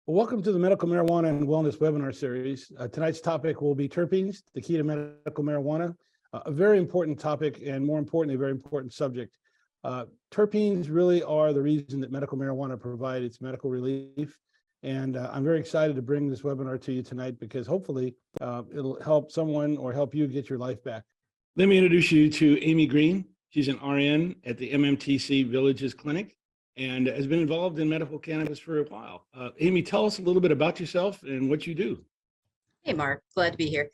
Well, welcome to the Medical Marijuana and Wellness webinar series. Tonight's topic will be terpenes, the key to medical marijuana, a very important topic and more importantly, a very important subject. Terpenes really are the reason that medical marijuana provides its medical relief. And I'm very excited to bring this webinar to you tonight because hopefully it'll help someone or help you get your life back. Let me introduce you to Amy Green. She's an RN at the MMTC Villages Clinic and has been involved in medical cannabis for a while. Amy, tell us a little bit about yourself and what you do. Hey, Mark, glad to be here.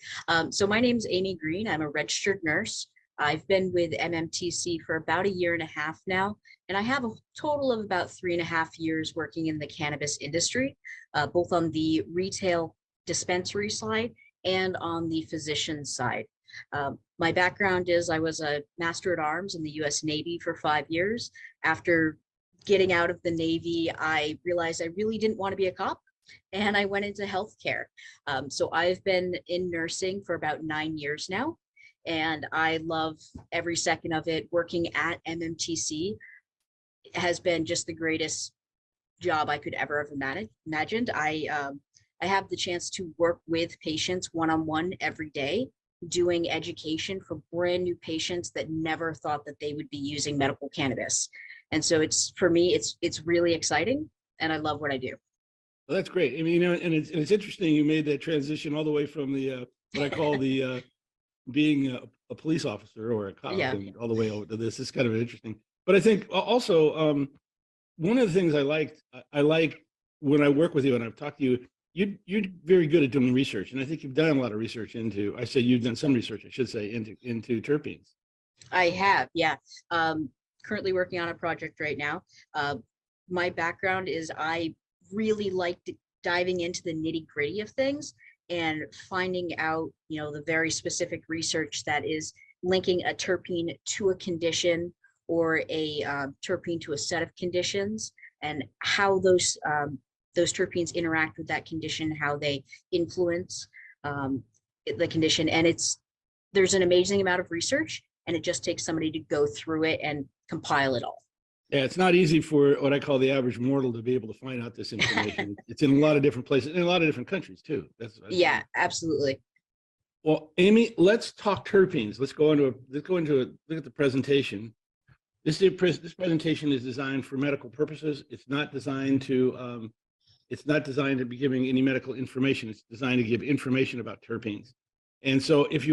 So my name's Amy Green. I'm a registered nurse. I've been with MMTC for about 1.5 years now, and I have a total of about 3.5 years working in the cannabis industry, both on the retail dispensary side and on the physician side. My background is I was a Master at Arms in the U.S. Navy for 5 years. After getting out of the Navy, I realized I really didn't want to be a cop, and I went into healthcare. So I've been in nursing for about 9 years now, and I love every second of it. Working at MMTC has been just the greatest job I could ever have imagined. I have the chance to work with patients one-on-one every day, doing education for brand new patients that never thought that they would be using medical cannabis. And so for me, it's really exciting, and I love what I do. Well, that's great. I mean, and it's interesting you made that transition all the way from the what I call the being a police officer or a cop, and all the way over to this. It's kind of interesting. But I think also one of the things I like when I work with you and I've talked to you, you're very good at doing research, and I think you've done a lot of research into. I say you've done some research, I should say, into terpenes. I have, yeah. Currently working on a project right now. My background is I really like diving into the nitty-gritty of things and finding out, the very specific research that is linking a terpene to a condition or a terpene to a set of conditions, and how those terpenes interact with that condition, how they influence the condition. And there's an amazing amount of research, and it just takes somebody to go through it and compile it all. Yeah, it's not easy for what I call the average mortal to be able to find out this information. It's in a lot of different places, in a lot of different countries too. That's absolutely. Well, Amy, let's talk terpenes. Let's go into look at the presentation. This presentation is designed for medical purposes. It's not designed to be giving any medical information. It's designed to give information about terpenes. And so if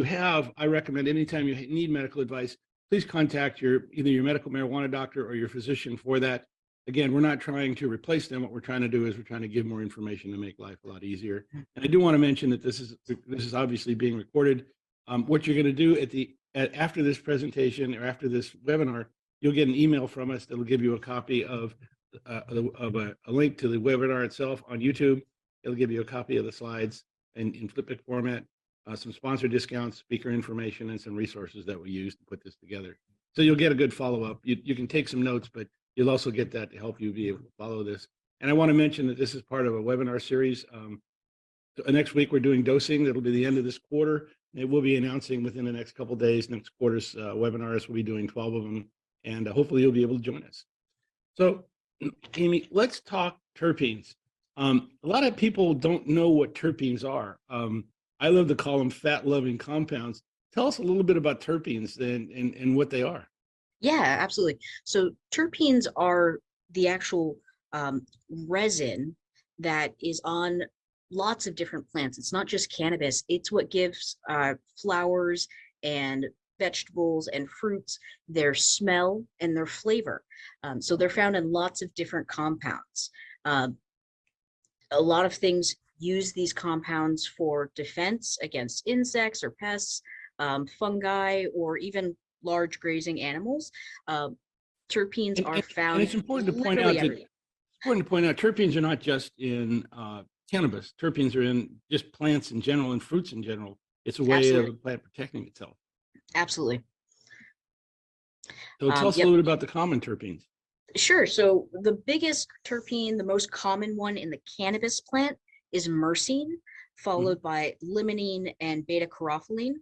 I recommend anytime you need medical advice, please contact either your medical marijuana doctor or your physician for that. Again, we're not trying to replace them. What we're trying to do is we're trying to give more information to make life a lot easier. And I do want to mention that this is obviously being recorded. What you're going to do after this presentation or after this webinar, you'll get an email from us that'll give you a copy of a link to the webinar itself on YouTube. It'll give you a copy of the slides in flip-book format. Some sponsor discounts, speaker information, and some resources that we use to put this together. So you'll get a good follow-up. You can take some notes, but you'll also get that to help you be able to follow this. And I want to mention that this is part of a webinar series. Next week, we're doing dosing. That'll be the end of this quarter. And we'll be announcing within the next couple of days, next quarter's webinars. We'll be doing 12 of them, and hopefully you'll be able to join us. So, Amy, let's talk terpenes. A lot of people don't know what terpenes are. I love to call them fat-loving compounds. Tell us a little bit about terpenes and what they are. Yeah, absolutely. So terpenes are the actual resin that is on lots of different plants. It's not just cannabis. It's what gives flowers and vegetables and fruits their smell and their flavor. So they're found in lots of different compounds. A lot of things use these compounds for defense against insects or pests, fungi, or even large grazing animals. Terpenes are found. And it's important to point out terpenes are not just in cannabis. Terpenes are in just plants in general and fruits in general. It's a way of the plant protecting itself. Absolutely. So tell us a little bit about the common terpenes. Sure. So the biggest terpene, the most common one in the cannabis plant, is myrcene, followed by limonene and beta-caryophyllene.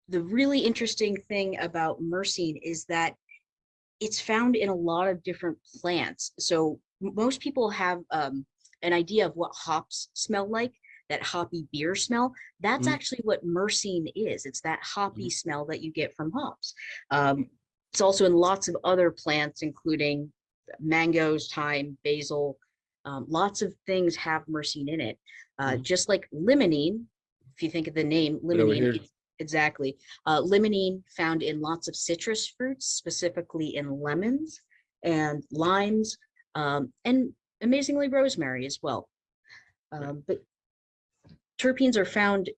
The really interesting thing about myrcene is that it's found in a lot of different plants. So most people have an idea of what hops smell like, that hoppy beer smell. That's Mhm. actually what myrcene is. It's that hoppy Mhm. smell that you get from hops. It's also in lots of other plants, including mangoes, thyme, basil. Lots of things have myrcene in it. Mhm. Just like limonene, if you think of the name Right over limonene, here. exactly. Limonene found in lots of citrus fruits, specifically in lemons and limes, and amazingly rosemary as well. Right. But terpenes are found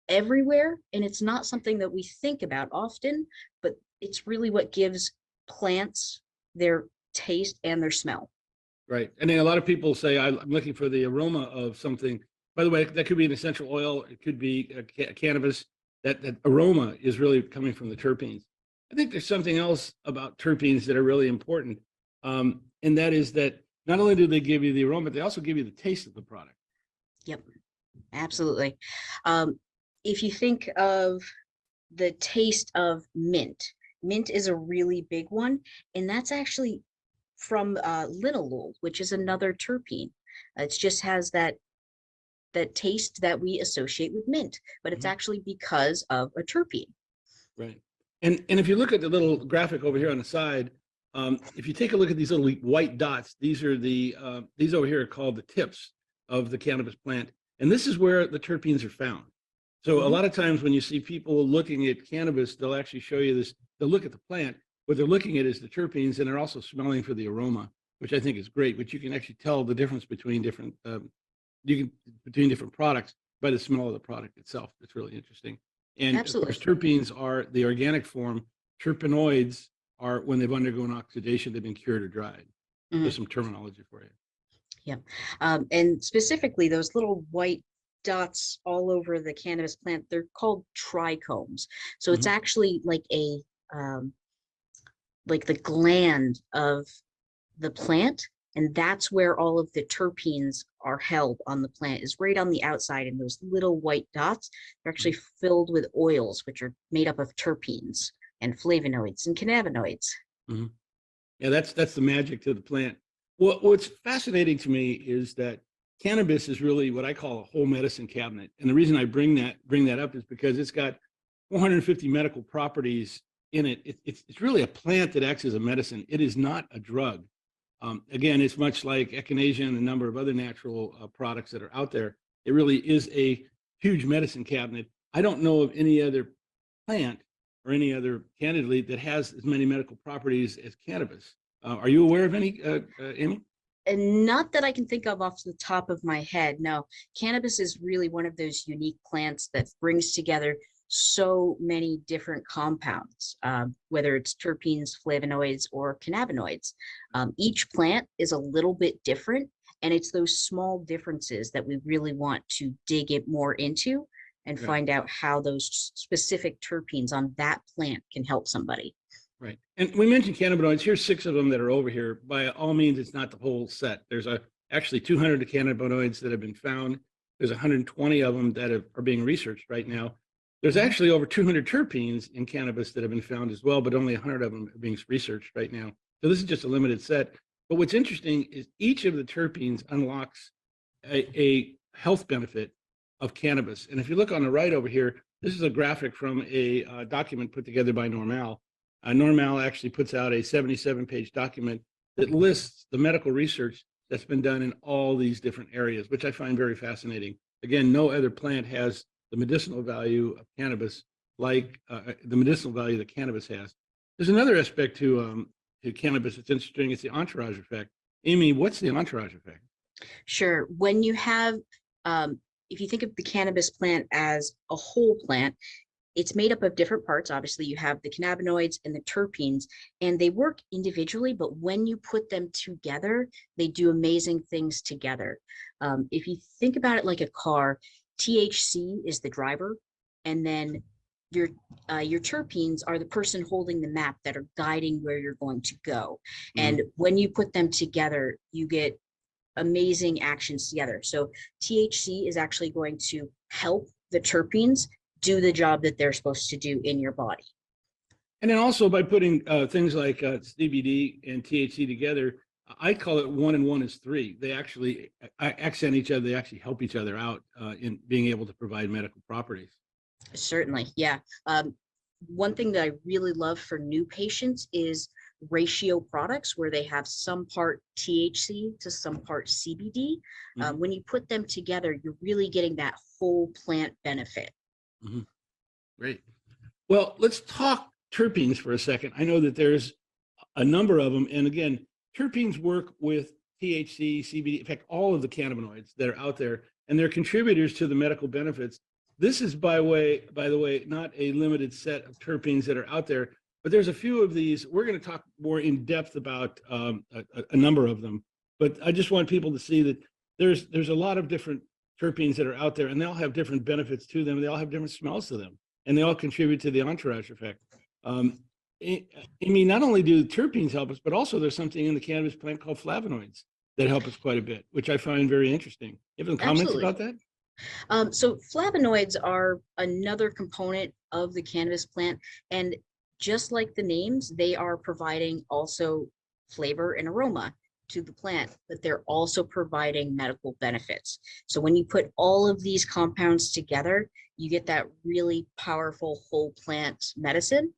everywhere, and it's not something that we think about often, but it's really what gives plants their taste and their smell. Right. And then a lot of people say, I'm looking for the aroma of something. By the way, that could be an essential oil. It could be cannabis. That aroma is really coming from the terpenes. I think there's something else about terpenes that are really important. And that is that not only do they give you the aroma, they also give you the taste of the product. Yep, absolutely. Um, if you think of the taste of mint, mint is a really big one, and that's actually from linalool, which is another terpene. It just has that taste that we associate with mint, but it's Mhm. actually because of a terpene. Right. And if you look at the little graphic over here on the side, if you take a look at these little white dots, these are these over here are called the tips of the cannabis plant, and this is where the terpenes are found. So a Mhm. lot of times when you see people looking at cannabis, they'll actually show you this. They'll look at the plant. What they're looking at is the terpenes, and they're also smelling for the aroma, which I think is great. But you can actually tell the difference between different you can between different products by the smell of the product itself. It's really interesting. And of course, Absolutely. terpenes are the organic form. Terpenoids are when they've undergone oxidation, they've been cured or dried. There's Mhm. some terminology for you. Yeah. And specifically, those little white dots all over the cannabis plant, they're called trichomes. So it's Mhm. actually um, like the gland of the plant, and that's where all of the terpenes are held on the plant, is right on the outside, and those little white dots are actually filled with oils, which are made up of terpenes and flavonoids and cannabinoids. Mhm. Yeah, that's the magic to the plant. What's fascinating to me is that cannabis is really what I call a whole medicine cabinet. And the reason I bring that up is because it's got 450 medical properties in it. It's really a plant that acts as a medicine. It is not a drug. Again, it's much like echinacea and a number of other natural products that are out there. It really is a huge medicine cabinet. I don't know of any other plant or any other candidly that has as many medical properties as cannabis. Are you aware of any, Amy? And not that I can think of off the top of my head. No, cannabis is really one of those unique plants that brings together so many different compounds, whether it's terpenes, flavonoids, or cannabinoids. Each plant is a little bit different, and it's those small differences that we really want to dig it more into and Right, find out how those specific terpenes on that plant can help somebody. right. And we mentioned cannabinoids. Here's 6 of them that are over here. By all means, it's not the whole set. There's actually 200 cannabinoids that have been found. There's 120 of them that are being researched right now. There's Mhm. actually over 200 terpenes in cannabis that have been found as well, but only 100 of them are being researched right now. So this is just a limited set. But what's interesting is each of the terpenes unlocks a health benefit of cannabis. And if you look on the right over here, this is a graphic from a document put together by Normal. Normal actually puts out a 77-page document that lists the medical research that's been done in all these different areas, which I find very fascinating. Again, no other plant has the medicinal value of cannabis like the medicinal value that cannabis has. There's another aspect to cannabis that's interesting. It's the entourage effect. Amy, what's the entourage effect? Sure. When you have, if you think of the cannabis plant as a whole plant, it's made up of different parts. Obviously, you have the cannabinoids and the terpenes, and they work individually, but when you put them together, they do amazing things together. If you think about it like a car, THC is the driver, and then your your terpenes are the person holding the map that are guiding where you're going to go. Mhm. And when you put them together, you get amazing actions together. So THC is actually going to help the terpenes do the job that they're supposed to do in your body. And then also by putting things like CBD and THC together, I call it 1 and 1 is 3. They actually accent each other. They actually help each other out in being able to provide medical properties. Certainly, yeah. One thing that I really love for new patients is ratio products where they have some part THC to some part CBD. Mhm. When you put them together, you're really getting that whole plant benefit. Mhm. Great. Well, let's talk terpenes for a second. I know that there's a number of them. And again, terpenes work with THC, CBD, in fact, all of the cannabinoids that are out there, and they're contributors to the medical benefits. This is by the way, not a limited set of terpenes that are out there, but there's a few of these. We're going to talk more in depth about a number of them, but I just want people to see that there's a lot of different terpenes that are out there, and they all have different benefits to them. They all have different smells to them, and they all contribute to the entourage effect. Um, I mean, not only do terpenes help us, but also there's something in the cannabis plant called flavonoids that help us quite a bit, which I find very interesting. You have any comments Absolutely. about that? So flavonoids are another component of the cannabis plant, and just like the names, they are providing also flavor and aroma to the plant, but they're also providing medical benefits. So when you put all of these compounds together, you get that really powerful whole plant medicine.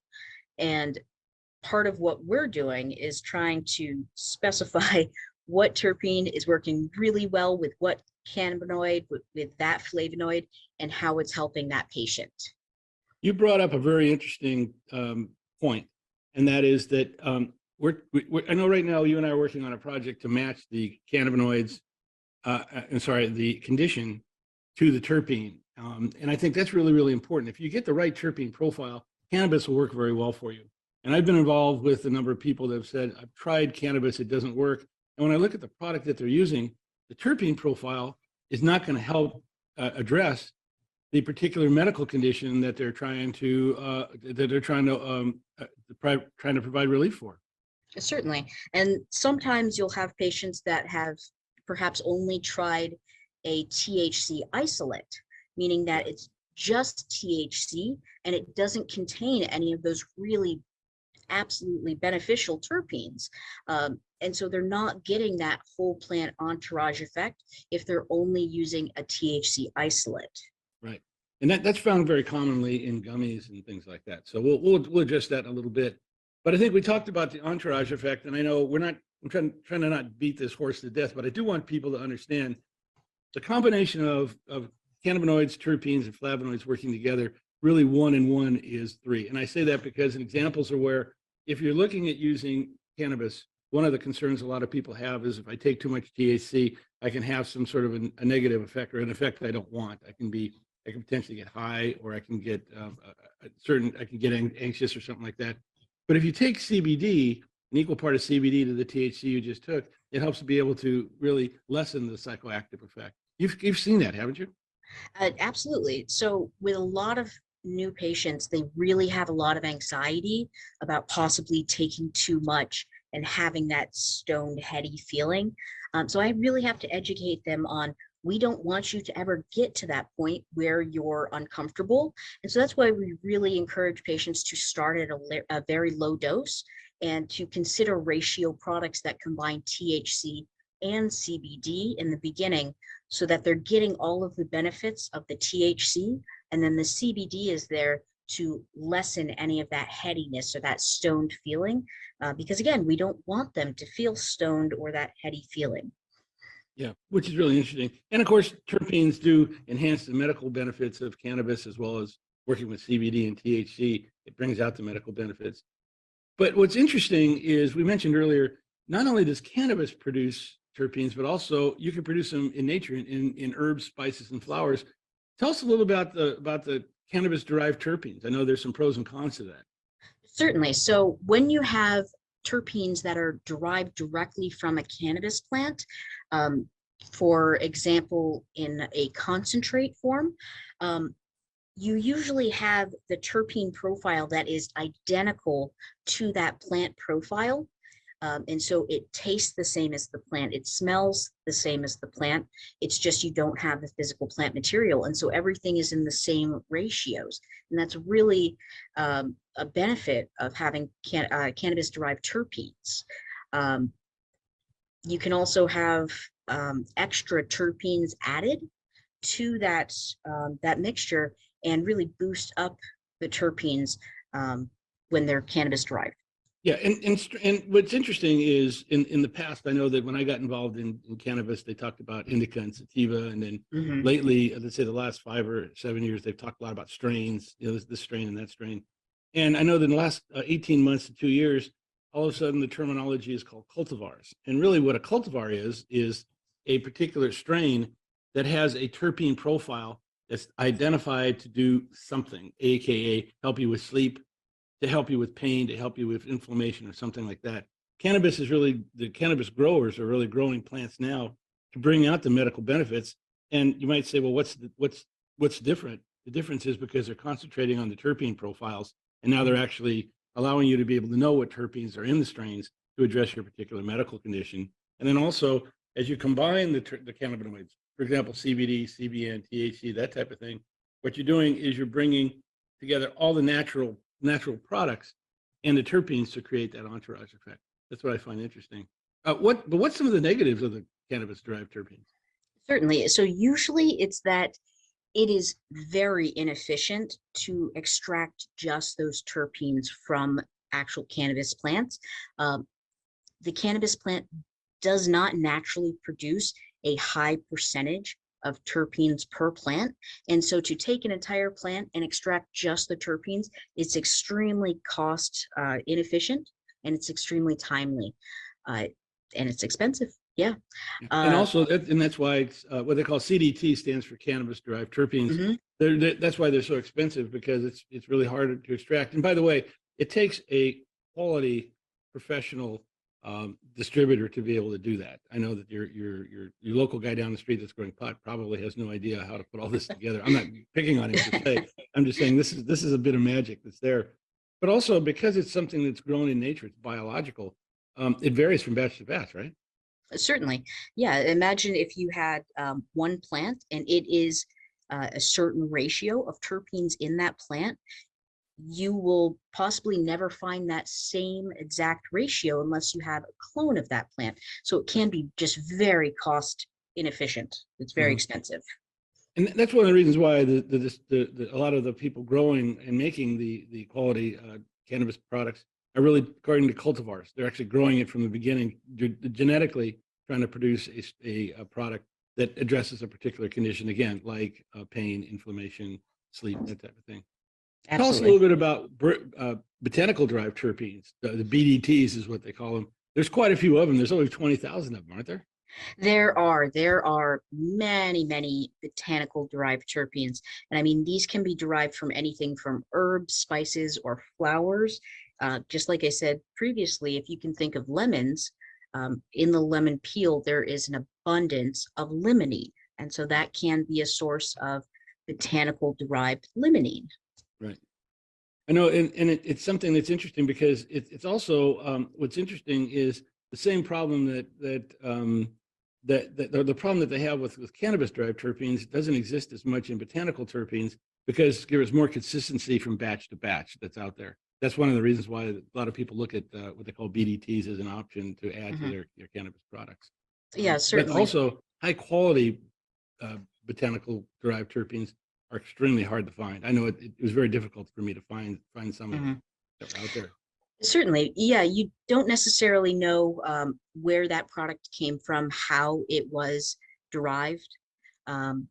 And part of what we're doing is trying to specify what terpene is working really well with what cannabinoid, with that flavonoid, and how it's helping that patient. You brought up a very interesting point, and that is that I know right now you and I are working on a project to match the cannabinoids, the condition to the terpene. And I think that's really, really important. If you get the right terpene profile, cannabis will work very well for you. And I've been involved with a number of people that have said, I've tried cannabis, it doesn't work. And when I look at the product that they're using, the terpene profile is not going to help address the particular medical condition that they're trying to trying to provide relief for. Certainly. And sometimes you'll have patients that have perhaps only tried a THC isolate, meaning that it's just THC and it doesn't contain any of those really absolutely beneficial terpenes. And so they're not getting that whole plant entourage effect if they're only using a THC isolate. Right. And that's found very commonly in gummies and things like that. So we'll address that in a little bit. But I think we talked about the entourage effect, and I know I'm trying to not beat this horse to death, but I do want people to understand the combination of cannabinoids, terpenes, and flavonoids working together, really 1 and 1 is 3. And I say that because examples are where if you're looking at using cannabis, one of the concerns a lot of people have is if I take too much THC, I can have some sort of a negative effect or an effect I don't want. I can potentially get high, or I can get I can get anxious or something like that. But if you take CBD, an equal part of CBD to the THC you just took, it helps to be able to really lessen the psychoactive effect. You've seen that, haven't you? Absolutely. So with a lot of new patients, they really have a lot of anxiety about possibly taking too much and having that stoned, heady feeling. So I really have to educate them on, we don't want you to ever get to that point where you're uncomfortable. And so that's why we really encourage patients to start at a very low dose and to consider ratio products that combine THC and CBD in the beginning, so that they're getting all of the benefits of the THC, and then the CBD is there to lessen any of that headiness or that stoned feeling. Because again, we don't want them to feel stoned or that heady feeling. Yeah, which is really interesting. And of course, terpenes do enhance the medical benefits of cannabis as well as working with CBD and THC. It brings out the medical benefits. But what's interesting is we mentioned earlier, not only does cannabis produce terpenes, but also you can produce them in nature in herbs, spices, and flowers. Tell us a little about the cannabis derived terpenes. I know there's some pros and cons to that. Certainly. So when you have terpenes that are derived directly from a cannabis plant, um, for example, in a concentrate form, um, you usually have the terpene profile that is identical to that plant profile. And so it tastes the same as the plant. It smells the same as the plant. It's just you don't have the physical plant material. And so everything is in the same ratios. And that's really a benefit of having cannabis-derived terpenes. Um, You can also have extra terpenes added to that mixture and really boost up the terpenes when they're cannabis derived. Yeah, and what's interesting is in the past, I know that when I got involved in cannabis, they talked about indica and sativa, and then Mhm. lately, let's say the last 5 or 7 years, they've talked a lot about strains, this strain and that strain. And I know that in the last 18 months to 2 years, all of a sudden the terminology is called cultivars. And really what a cultivar is a particular strain that has a terpene profile that's identified to do something, AKA help you with sleep, to help you with pain, to help you with inflammation or something like that. Cannabis is really, the cannabis growers are really growing plants now to bring out the medical benefits. And you might say, well, what's different? The difference is because they're concentrating on the terpene profiles, and now they're actually allowing you to be able to know what terpenes are in the strains to address your particular medical condition. And then also, as you combine the cannabinoids, for example, CBD, CBN, THC, that type of thing, what you're doing is you're bringing together all the natural products and the terpenes to create that entourage effect. That's what I find interesting. What's some of the negatives of the cannabis derived terpenes? Certainly. So usually it's that it is very inefficient to extract just those terpenes from actual cannabis plants. Um, the cannabis plant does not naturally produce a high percentage of terpenes per plant. And so to take an entire plant and extract just the terpenes, it's extremely cost inefficient, and it's extremely timely, uh, and it's expensive. Yeah. And Uh, also, and that's why it's, what they call CDT stands for cannabis derived terpenes. mhm. That's why they're so expensive, because it's really hard to extract. And by the way, it takes a quality professional distributor to be able to do that. I know that your local guy down the street that's growing pot probably has no idea how to put all this together. I'm not picking on him per se. I'm just saying this is a bit of magic that's there. But also, because it's something that's grown in nature, it's biological. It varies from batch to batch, right? Certainly. Yeah. Imagine if you had one plant and it is a certain ratio of terpenes in that plant. You will possibly never find that same exact ratio unless you have a clone of that plant. So it can be just very cost inefficient. It's very Mhm. expensive. And that's one of the reasons why a lot of the people growing and making the quality cannabis products are really according to cultivars. They're actually growing it from the beginning, genetically trying to produce a product that addresses a particular condition, again, like pain, inflammation, sleep, that type of thing. Tell us a little Absolutely. bit about botanical derived terpenes. The BDTs is what they call them. There's quite a few of them. There's over 20,000 of them, aren't there? There are many botanical derived terpenes. And I mean, these can be derived from anything from herbs, spices, or flowers. Just like I said previously, if you can think of lemons, in the lemon peel, there is an abundance of limonene. And so that can be a source of botanical derived limonene. Right. I know, and it's something that's interesting because it's also what's interesting is the same problem that the problem that they have with cannabis derived terpenes doesn't exist as much in botanical terpenes, because there is more consistency from batch to batch that's out there. That's one of the reasons why a lot of people look at what they call BDTs as an option to add to Mhm. their cannabis products. Yeah, But certainly. also high quality botanical derived terpenes are extremely hard to find. I know it was very difficult for me to find some of them Mhm. that were out there. Certainly. Yeah, you don't necessarily know where that product came from, how it was derived. Um,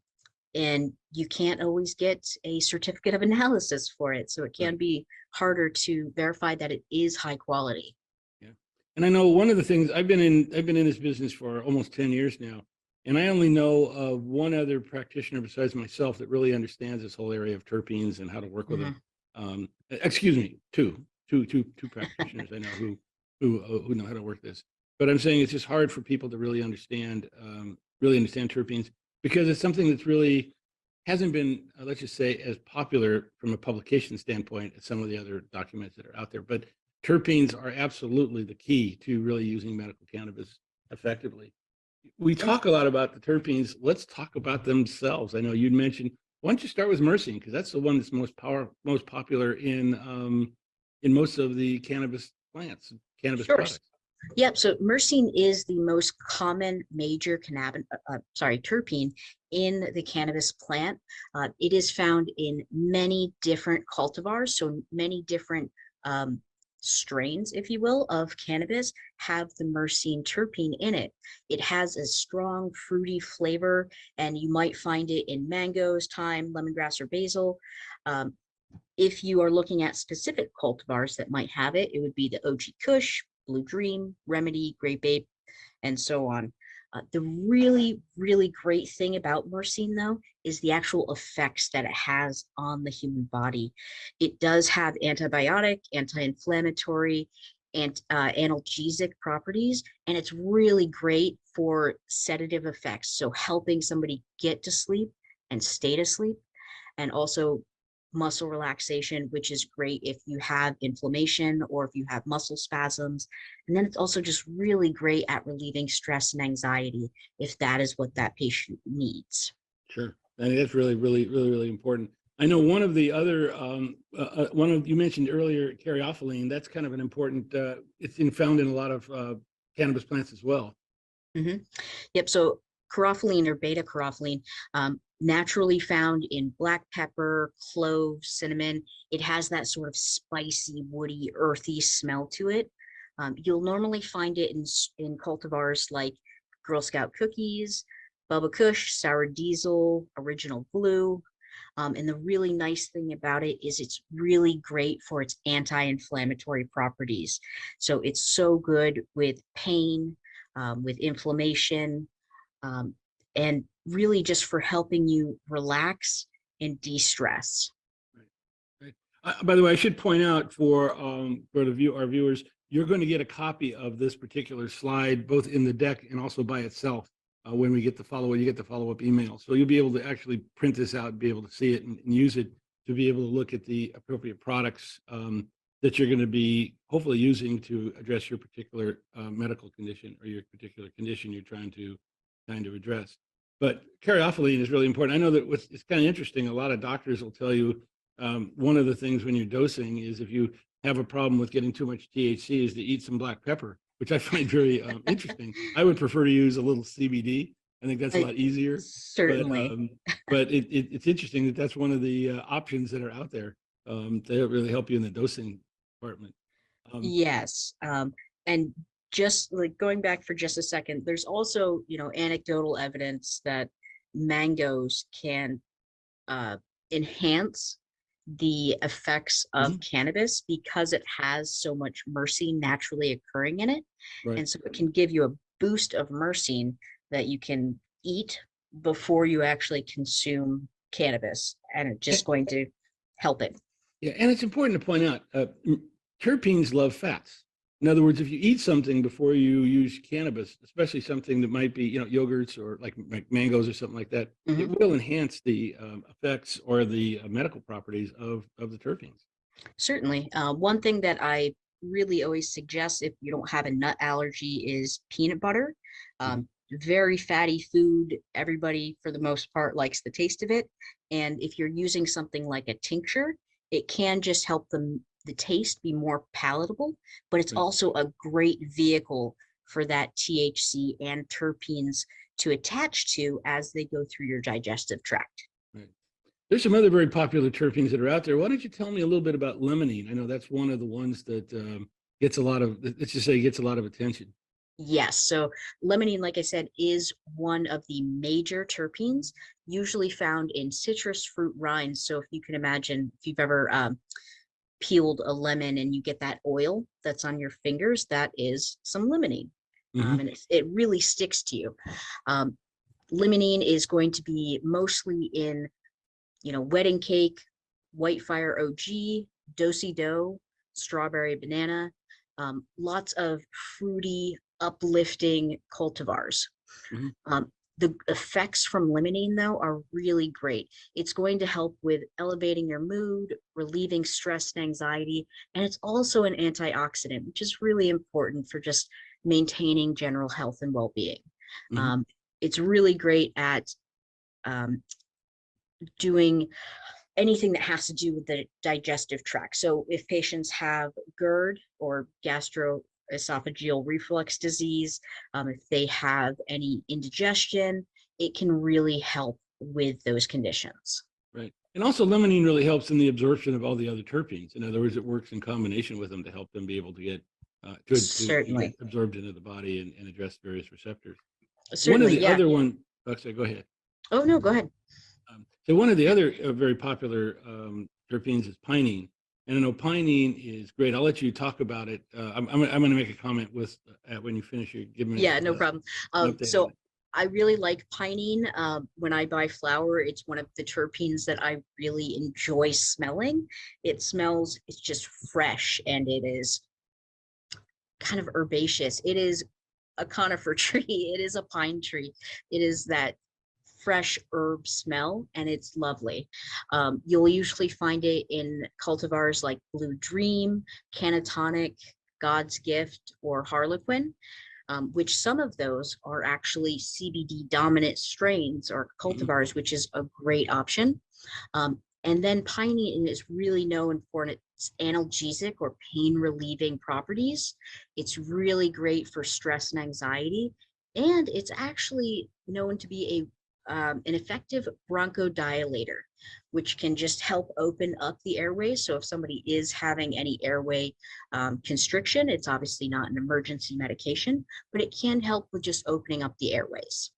and you can't always get a certificate of analysis for it. So it can Right. be harder to verify that it is high quality. Yeah. And I know one of the things I've been in this business for almost 10 years now. And I only know of one other practitioner besides myself that really understands this whole area of terpenes and how to work with them. Mhm. Excuse me, two practitioners I know who know how to work this. But I'm saying it's just hard for people to really understand terpenes, because it's something that's really hasn't been, let's just say, as popular from a publication standpoint as some of the other documents that are out there. But terpenes are absolutely the key to really using medical cannabis effectively. We Yeah. talk a lot about the terpenes. Let's talk about themselves. I know you'd mentioned. Why don't you start with myrcene, because that's the one that's most popular in most of the cannabis plants, cannabis Sure. products. Yep. So myrcene is the most common major terpene in the cannabis plant. It is found in many different cultivars, so many different um, strains, if you will, of cannabis have the myrcene terpene in it. It has a strong fruity flavor, and you might find it in mangoes, thyme, lemongrass, or basil. Um, if you are looking at specific cultivars that might have it, it would be the OG Kush, Blue Dream, Remedy, Grape Ape, and so on. The really, really great thing about myrcene, though, is the actual effects that it has on the human body. It does have antibiotic, anti-inflammatory, and analgesic properties, and it's really great for sedative effects. So helping somebody get to sleep and stay to sleep, and also muscle relaxation, which is great if you have inflammation or if you have muscle spasms. And then it's also just really great at relieving stress and anxiety if that is what that patient needs. Sure. I think that's really, really, really, really important. I know one of the other, you mentioned earlier, caryophyllene, that's kind of an important, it's found in a lot of cannabis plants as well. Mm-hmm. Yep. So caryophyllene or beta caryophyllene, naturally found in black pepper, clove, cinnamon. It has that sort of spicy, woody, earthy smell to it. You'll normally find it in cultivars like Girl Scout cookies, Bubba Kush, Sour Diesel, Original Glue. And the really nice thing about it is it's really great for its anti-inflammatory properties. So it's so good with pain, with inflammation, um, and really just for helping you relax and de-stress. Right. By the way, I should point out for our viewers, you're going to get a copy of this particular slide, both in the deck and also by itself. When we get the follow-up, you get the follow-up email. So you'll be able to actually print this out and be able to see it and use it to be able to look at the appropriate products that you're going to be hopefully using to address your particular medical condition or your particular condition you're trying to address. But caryophyllene is really important. I know that it's kind of interesting. A lot of doctors will tell you one of the things when you're dosing is if you have a problem with getting too much THC is to eat some black pepper, which I find very interesting. I would prefer to use a little CBD. I think that's a lot easier. Certainly. But it's interesting that that's one of the options that are out there to really help you in the dosing department. Yes. And just like going back for just a second, there's also, anecdotal evidence that mangoes can enhance the effects of cannabis because it has so much myrcene naturally occurring in it. Right. And so it can give you a boost of myrcene that you can eat before you actually consume cannabis. And it's just going to help it. Yeah, and it's important to point out terpenes love fats. In other words, if you eat something before you use cannabis, especially something that might be, yogurts or like mangoes or something like that, it will enhance the effects or the medical properties of the terpenes. Certainly. One thing that I really always suggest if you don't have a nut allergy is peanut butter. Very fatty food. Everybody, for the most part, likes the taste of it. And if you're using something like a tincture, it can just help the taste be more palatable, but it's also a great vehicle for that THC and terpenes to attach to as they go through your digestive tract. Right. There's some other very popular terpenes that are out there. Why don't you tell me a little bit about limonene? I know that's one of the ones that gets a lot of, let's just say, gets a lot of attention. Yes. So limonene, like I said, is one of the major terpenes usually found in citrus fruit rinds. So if you can imagine, if you've ever peeled a lemon and you get that oil that's on your fingers, that is some limonene. And it really sticks to you. Limonene is going to be mostly in, wedding cake, white fire OG, do-si-do, strawberry banana, lots of fruity, uplifting cultivars. The effects from limonene, though, are really great. It's going to help with elevating your mood, relieving stress and anxiety, and it's also an antioxidant, which is really important for just maintaining general health and well-being. It's really great at doing anything that has to do with the digestive tract. So if patients have GERD or esophageal reflux disease, if they have any indigestion, it can really help with those conditions. Right. And also limonene really helps in the absorption of all the other terpenes. In other words, it works in combination with them to help them be able to get to get Certainly. absorbed into the body and address various receptors. One of Certainly, the yeah. other one, sorry, go ahead. Oh, no, go ahead. So one of the other very popular terpenes is pinene. And I know pinene is great. I'll let you talk about it. I'm going to make a comment with when you finish your giving Yeah, us no problem. an update on So it. I really like pinene. When I buy flower, it's one of the terpenes that I really enjoy smelling. It smells, it's just fresh, and it is kind of herbaceous. It is a conifer tree. It is a pine tree. It is that fresh herb smell, and it's lovely. You'll usually find it in cultivars like Blue Dream, Canatonic, God's Gift, or Harlequin, which some of those are actually CBD dominant strains or cultivars, which is a great option. And then pinene is really known for its analgesic or pain relieving properties. It's really great for stress and anxiety. And it's actually known to be an effective bronchodilator, which can just help open up the airways. So if somebody is having any airway constriction, it's obviously not an emergency medication, but it can help with just opening up the airways.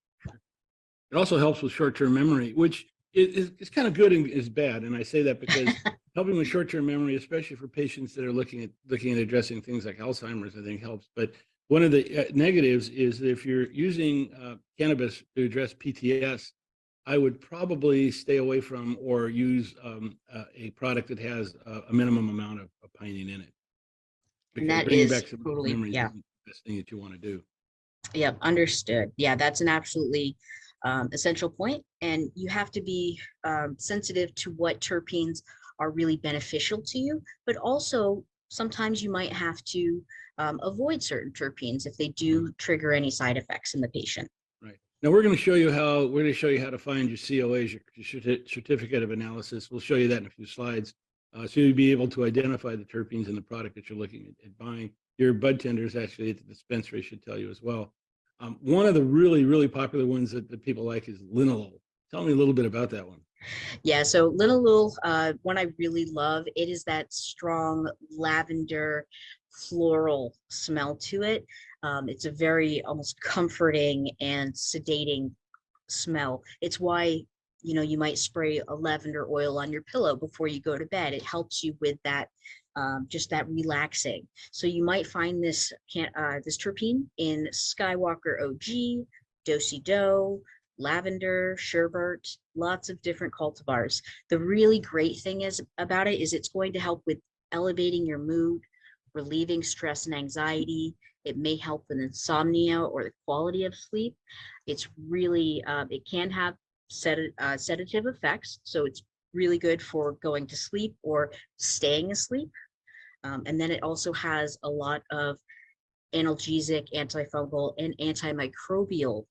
It also helps with short-term memory, which is kind of good and is bad. And I say that because helping with short-term memory, especially for patients that are looking at addressing things like Alzheimer's, I think helps. But one of the negatives is that if you're using cannabis to address PTS, I would probably stay away from or use a product that has a minimum amount of pinene in it. And Because that bringing is back some totally, memories yeah. isn't the best thing that you want to do. Yeah, understood. Yeah, that's an absolutely essential point. And you have to be sensitive to what terpenes are really beneficial to you, but also sometimes you might have to avoid certain terpenes if they do trigger any side effects in the patient. Right. Now we're going to show you how to find your COAs, your certificate of analysis. We'll show you that in a few slides. So you'll be able to identify the terpenes in the product that you're looking at buying. Your bud tenders actually at the dispensary should tell you as well. One of the really popular ones that people like is linalool. Tell me a little bit about that one. Yeah, so linalool, one I really love, it is that strong lavender floral smell to it. It's a very almost comforting and sedating smell. It's why, you might spray a lavender oil on your pillow before you go to bed. It helps you with that, just that relaxing. So you might find this this terpene in Skywalker OG, Do-si-do, lavender, sherbert, lots of different cultivars. The really great thing is about it is it's going to help with elevating your mood, relieving stress and anxiety. It may help with insomnia or the quality of sleep. It's really, it can have sedative effects. So it's really good for going to sleep or staying asleep. And then it also has a lot of analgesic, antifungal, and antimicrobial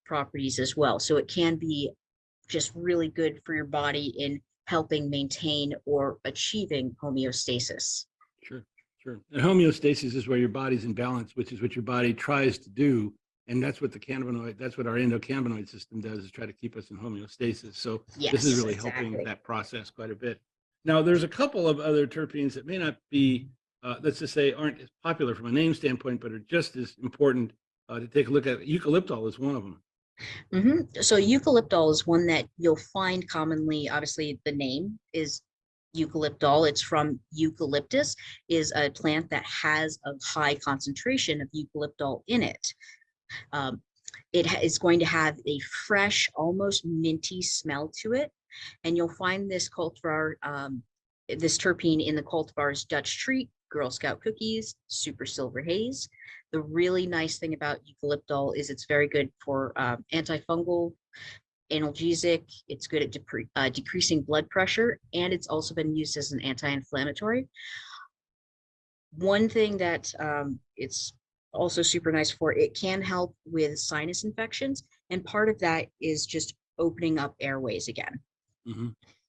properties as well. So it can be just really good for your body in helping maintain or achieving homeostasis. Sure. And homeostasis is where your body's in balance, which is what your body tries to do. And that's what that's what our endocannabinoid system does, is try to keep us in homeostasis. So this is really helping that process quite a bit. Now, there's a couple of other terpenes that may not be, let's just say, aren't as popular from a name standpoint, but are just as important to take a look at. Eucalyptol is one of them. So eucalyptol is one that you'll find commonly. Obviously, the name is eucalyptol. It's from eucalyptus, is a plant that has a high concentration of eucalyptol in it. It is going to have a fresh, almost minty smell to it. And you'll find this cultivar, this terpene in the cultivars Dutch Treat, Girl Scout Cookies, Super Silver Haze. The really nice thing about eucalyptol is it's very good for antifungal, analgesic. It's good at decreasing blood pressure, and it's also been used as an anti-inflammatory. One thing that it's also super nice for, it can help with sinus infections, and part of that is just opening up airways again.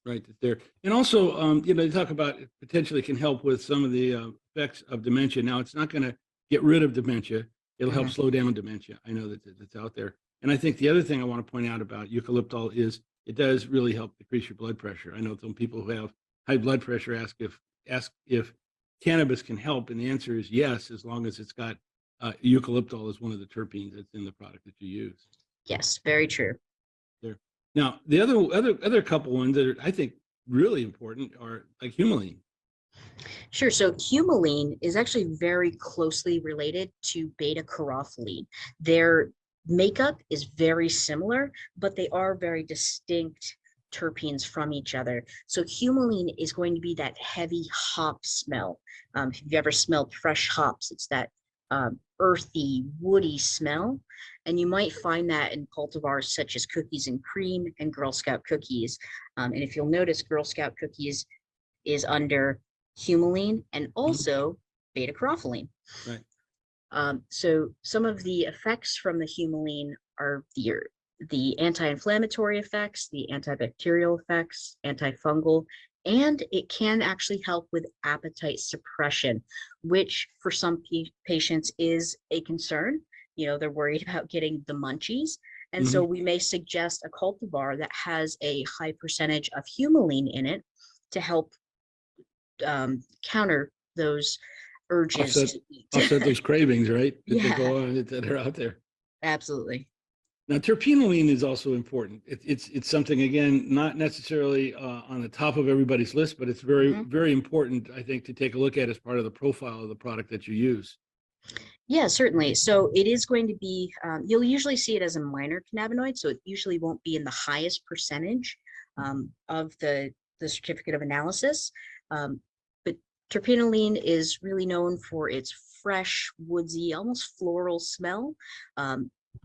Right there. And also, they talk about it potentially can help with some of the effects of dementia. Now, it's not going to get rid of dementia. It'll help Mhm. slow down dementia. I know that that's out there. And I think the other thing I want to point out about eucalyptol is it does really help decrease your blood pressure. I know some people who have high blood pressure ask if cannabis can help, and the answer is yes, as long as it's got eucalyptol as one of the terpenes that's in the product that you use. Yes, very true. There. Now, the other couple ones that are, I think, really important are like humulene. Sure. So humulene is actually very closely related to beta carothylene. Their makeup is very similar, but they are very distinct terpenes from each other. So humulene is going to be that heavy hop smell. If you've ever smelled fresh hops, it's that earthy, woody smell. And you might find that in cultivars such as cookies and cream and Girl Scout cookies. And if you'll notice, Girl Scout cookies is under humulene and also beta carothylene. Right. So some of the effects from the humulene are the anti-inflammatory effects, the antibacterial effects, antifungal, and it can actually help with appetite suppression, which for some patients is a concern. You know, they're worried about getting the munchies. And so we may suggest a cultivar that has a high percentage of humulene in it to help counter those urges to eat. Offset those cravings, right? That Yeah, go on that are out there. absolutely. Now, terpenoline is also important. It's something, again, not necessarily on the top of everybody's list, but it's very important, I think, to take a look at as part of the profile of the product that you use. Yeah, certainly. So it is going to be, you'll usually see it as a minor cannabinoid, so it usually won't be in the highest percentage of the certificate of analysis. But terpenoline is really known for its fresh, woodsy, almost floral smell.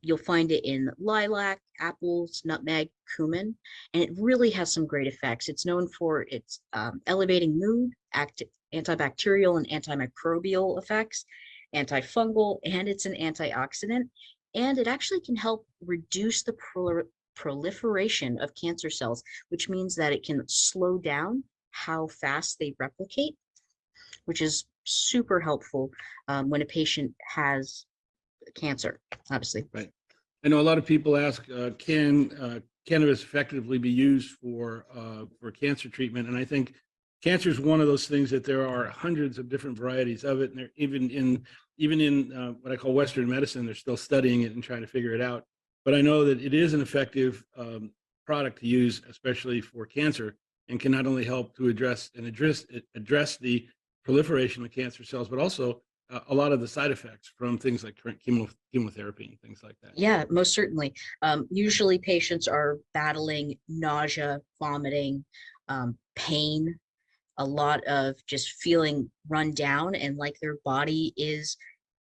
You'll find it in lilac, apples, nutmeg, cumin, and it really has some great effects. It's known for its elevating mood, antibacterial and antimicrobial effects, antifungal, and it's an antioxidant. And it actually can help reduce the proliferation of cancer cells, which means that it can slow down how fast they replicate, which is super helpful when a patient has cancer, obviously. Right. I know a lot of people ask, can cannabis effectively be used for cancer treatment? And I think cancer is one of those things that there are hundreds of different varieties of it, and they're even in what I call Western medicine, they're still studying it and trying to figure it out. But I know that it is an effective product to use, especially for cancer, and can not only help to address the proliferation of cancer cells, but also a lot of the side effects from things like chemotherapy and things like that. Yeah, most certainly. Usually patients are battling nausea, vomiting, pain, a lot of just feeling run down and like their body is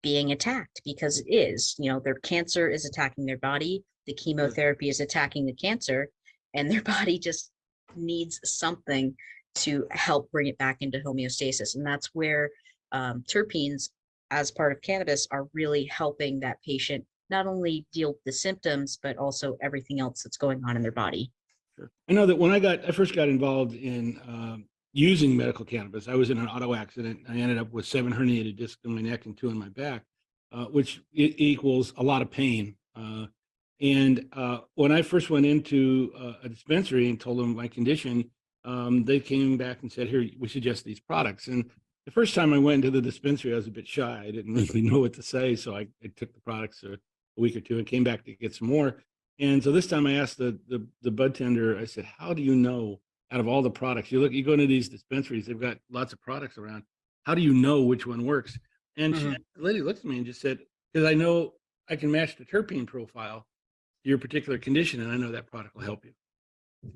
being attacked, because it is, you know, their cancer is attacking their body, the chemotherapy is attacking the cancer, and their body just needs something to help bring it back into homeostasis. And that's where terpenes, as part of cannabis, are really helping that patient not only deal with the symptoms, but also everything else that's going on in their body. Sure. I know that when I first got involved in using medical cannabis, I was in an auto accident. I ended up with 7 herniated discs in my neck and 2 in my back, which equals a lot of pain. And when I first went into a dispensary and told them my condition, they came back and said, "Here, we suggest these products." And the first time I went into the dispensary, I was a bit shy. I didn't really know what to say, so I took the products a week or two and came back to get some more. And so this time I asked the bud tender, I said, "How do you know out of all the products, you go into these dispensaries, they've got lots of products around. How do you know which one works?" And the lady looked at me and just said, "Because I know I can match the terpene profile to your particular condition, and I know that product will help you."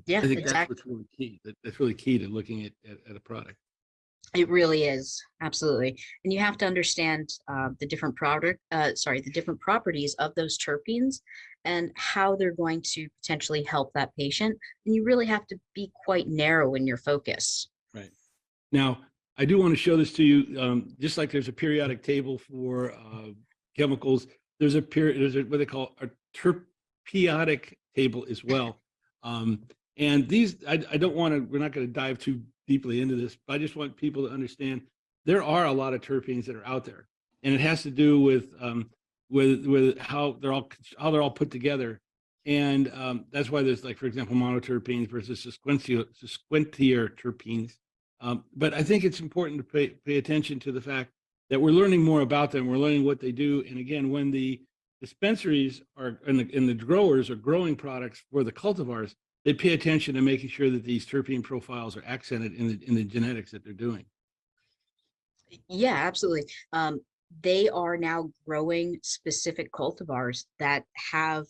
Yeah, I think that's exactly. what's really key. That's really key to looking at a product. It really is, absolutely. And you have to understand the different the different properties of those terpenes and how they're going to potentially help that patient. And you really have to be quite narrow in your focus. Right. Now, I do want to show this to you. Just like there's a periodic table for chemicals, there's what they call a terperiodic table as well. And these, I don't want to, we're not going to dive too deeply into this, but I just want people to understand there are a lot of terpenes that are out there. and it has to do with how they're all put together. And that's why there's, like, for example, monoterpenes versus sesquential terpenes. But I think it's important to pay attention to the fact that we're learning more about them. We're learning what they do. And again, when the dispensaries are and the growers are growing products for the cultivars, they pay attention to making sure that these terpene profiles are accented in the genetics that they're doing. Yeah, absolutely. They are now growing specific cultivars that have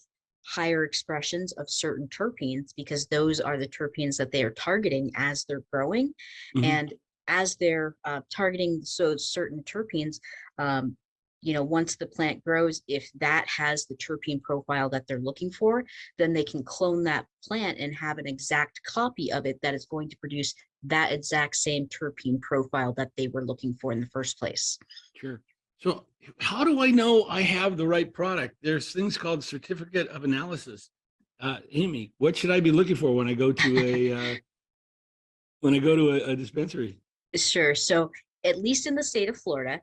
higher expressions of certain terpenes because those are the terpenes that they are targeting as they're growing. Mhm. And as they're targeting so certain terpenes, once the plant grows, if that has the terpene profile that they're looking for, then they can clone that plant and have an exact copy of it that is going to produce that exact same terpene profile that they were looking for in the first place. Sure. So how do I know I have the right product? There's things called certificate of analysis. Amy, what should I be looking for when I go to a dispensary? Sure. So at least in the state of Florida,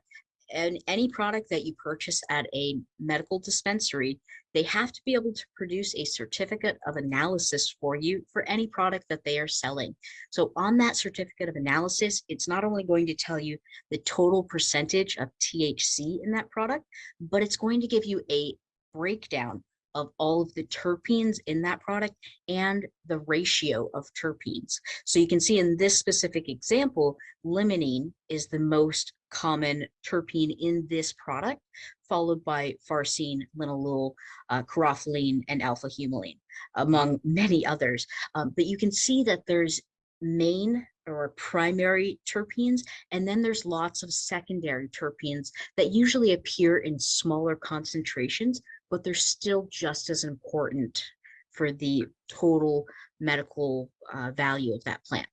and any product that you purchase at a medical dispensary, they have to be able to produce a certificate of analysis for you for any product that they are selling. So on that certificate of analysis, it's not only going to tell you the total percentage of THC in that product, but it's going to give you a breakdown of all of the terpenes in that product and the ratio of terpenes. So you can see in this specific example, limonene is the most common terpene in this product, followed by farcene, linalool, carophyllene, and alpha humulene, among many others. But you can see that there's main or primary terpenes, and then there's lots of secondary terpenes that usually appear in smaller concentrations, but they're still just as important for the total medical value of that plant.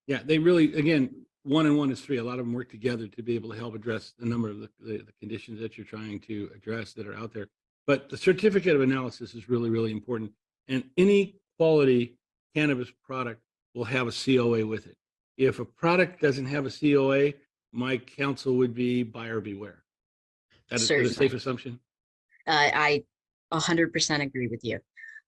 Yeah, they really, again, 1 and 1 is 3. A lot of them work together to be able to help address the number of the conditions that you're trying to address that are out there. But the certificate of analysis is really, really important. And any quality cannabis product will have a COA with it. If a product doesn't have a COA, my counsel would be buyer beware. That is a safe assumption? I 100% agree with you.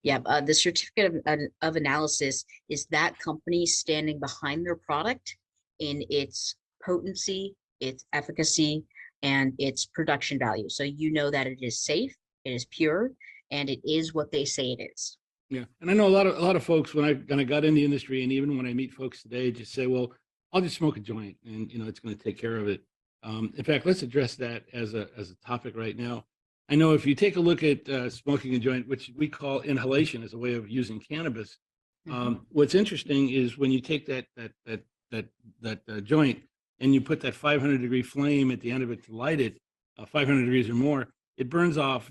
Yeah, the certificate of analysis is that company standing behind their product in its potency, its efficacy, and its production value. So you know that it is safe, it is pure, and it is what they say it is. Yeah, and I know a lot of folks when I got in the industry, and even when I meet folks today, just say, "Well, I'll just smoke a joint, and it's going to take care of it." In fact, let's address that as a topic right now. I know if you take a look at smoking a joint, which we call inhalation as a way of using cannabis, what's interesting is when you take that joint and you put that 500-degree flame at the end of it to light it, 500 degrees or more, it burns off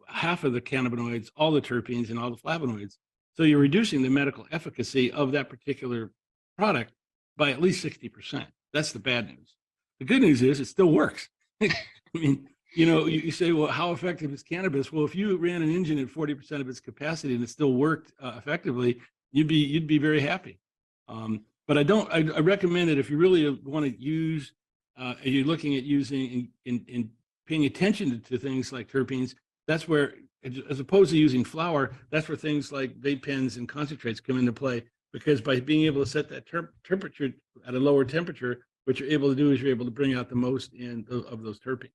half of the cannabinoids, all the terpenes, and all the flavonoids. So you're reducing the medical efficacy of that particular product by at least 60%. That's the bad news. The good news is it still works. I mean, you say, well, how effective is cannabis? Well, if you ran an engine at 40% of its capacity and it still worked effectively, you'd be very happy. But I recommend that if you really want to use, you're looking at using in paying attention to things like terpenes, that's where, as opposed to using flower, that's where things like vape pens and concentrates come into play. Because by being able to set that temperature at a lower temperature, what you're able to do is you're able to bring out the most of those terpenes.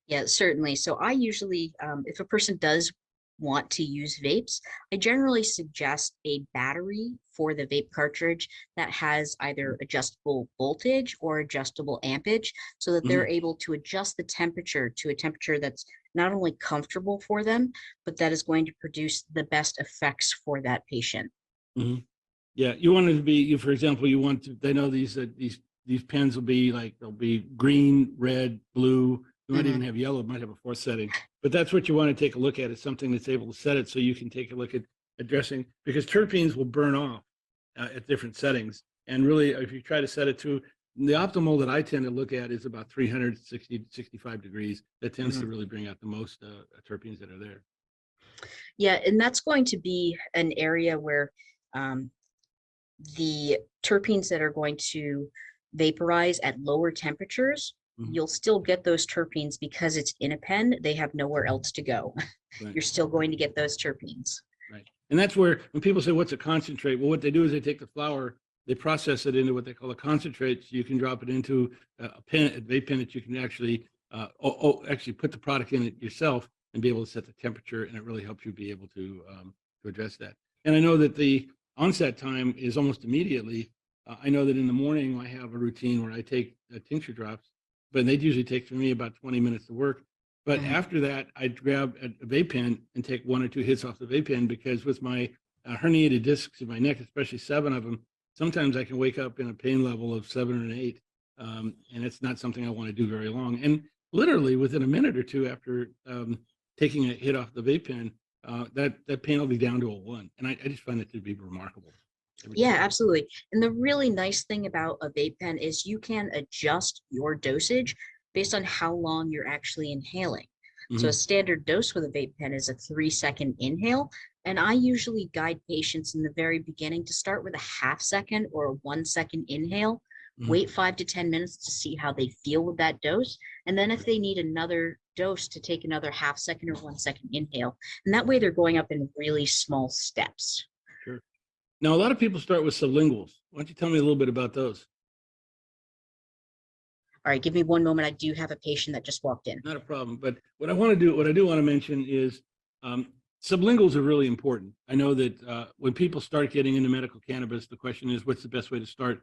Yeah, certainly. So I usually, if a person does want to use vapes, I generally suggest a battery for the vape cartridge that has either adjustable voltage or adjustable ampage so that they're able to adjust the temperature to a temperature that's not only comfortable for them, but that is going to produce the best effects for that patient. Yeah, you want it to be, for example, they know these pens will be like, they'll be green, red, blue. You might even have yellow, it might have a fourth setting, but that's what you want to take a look at, is something that's able to set it so you can take a look at addressing, because terpenes will burn off at different settings. And really, if you try to set it to, the optimal that I tend to look at is about 360, 65 degrees. That tends to really bring out the most terpenes that are there. Yeah, and that's going to be an area where the terpenes that are going to vaporize at lower temperatures Mhm. you'll still get those terpenes because it's in a pen. They have nowhere else to go. Right. You're still going to get those terpenes. Right. And that's where when people say, what's a concentrate? Well, what they do is they take the flower, they process it into what they call a concentrate. So you can drop it into a pen, a vape pen that you can actually, actually put the product in it yourself and be able to set the temperature. And it really helps you be able to address that. And I know that the onset time is almost immediately. I know that in the morning I have a routine where I take tincture drops, but they usually take for me about 20 minutes to work. But Mhm. after that, I'd grab a vape pen and take 1 or 2 hits off the vape pen because with my herniated discs in my neck, especially 7 of them, sometimes I can wake up in a pain level of 7 or an 8. And it's not something I want to do very long. And literally within a minute or two after taking a hit off the vape pen, that pain will be down to a 1. And I just find it to be remarkable. Yeah, absolutely. And the really nice thing about a vape pen is you can adjust your dosage based on how long you're actually inhaling. So a Mhm. standard dose with a vape pen is a 3-second inhale. And I usually guide patients in the very beginning to start with a half-second or a 1-second inhale, Mhm. wait 5 to 10 minutes to see how they feel with that dose. And then if they need another dose to take another half-second or 1-second inhale. And that way they're going up in really small steps. Sure. Now, a lot of people start with sublinguals. Why don't you tell me a little bit about those? All right, give me one moment. I do have a patient that just walked in. Not a problem. But what I want to do, what I do want to mention is um, sublinguals are really important. I know that when people start getting into medical cannabis, the question is, what's the best way to start?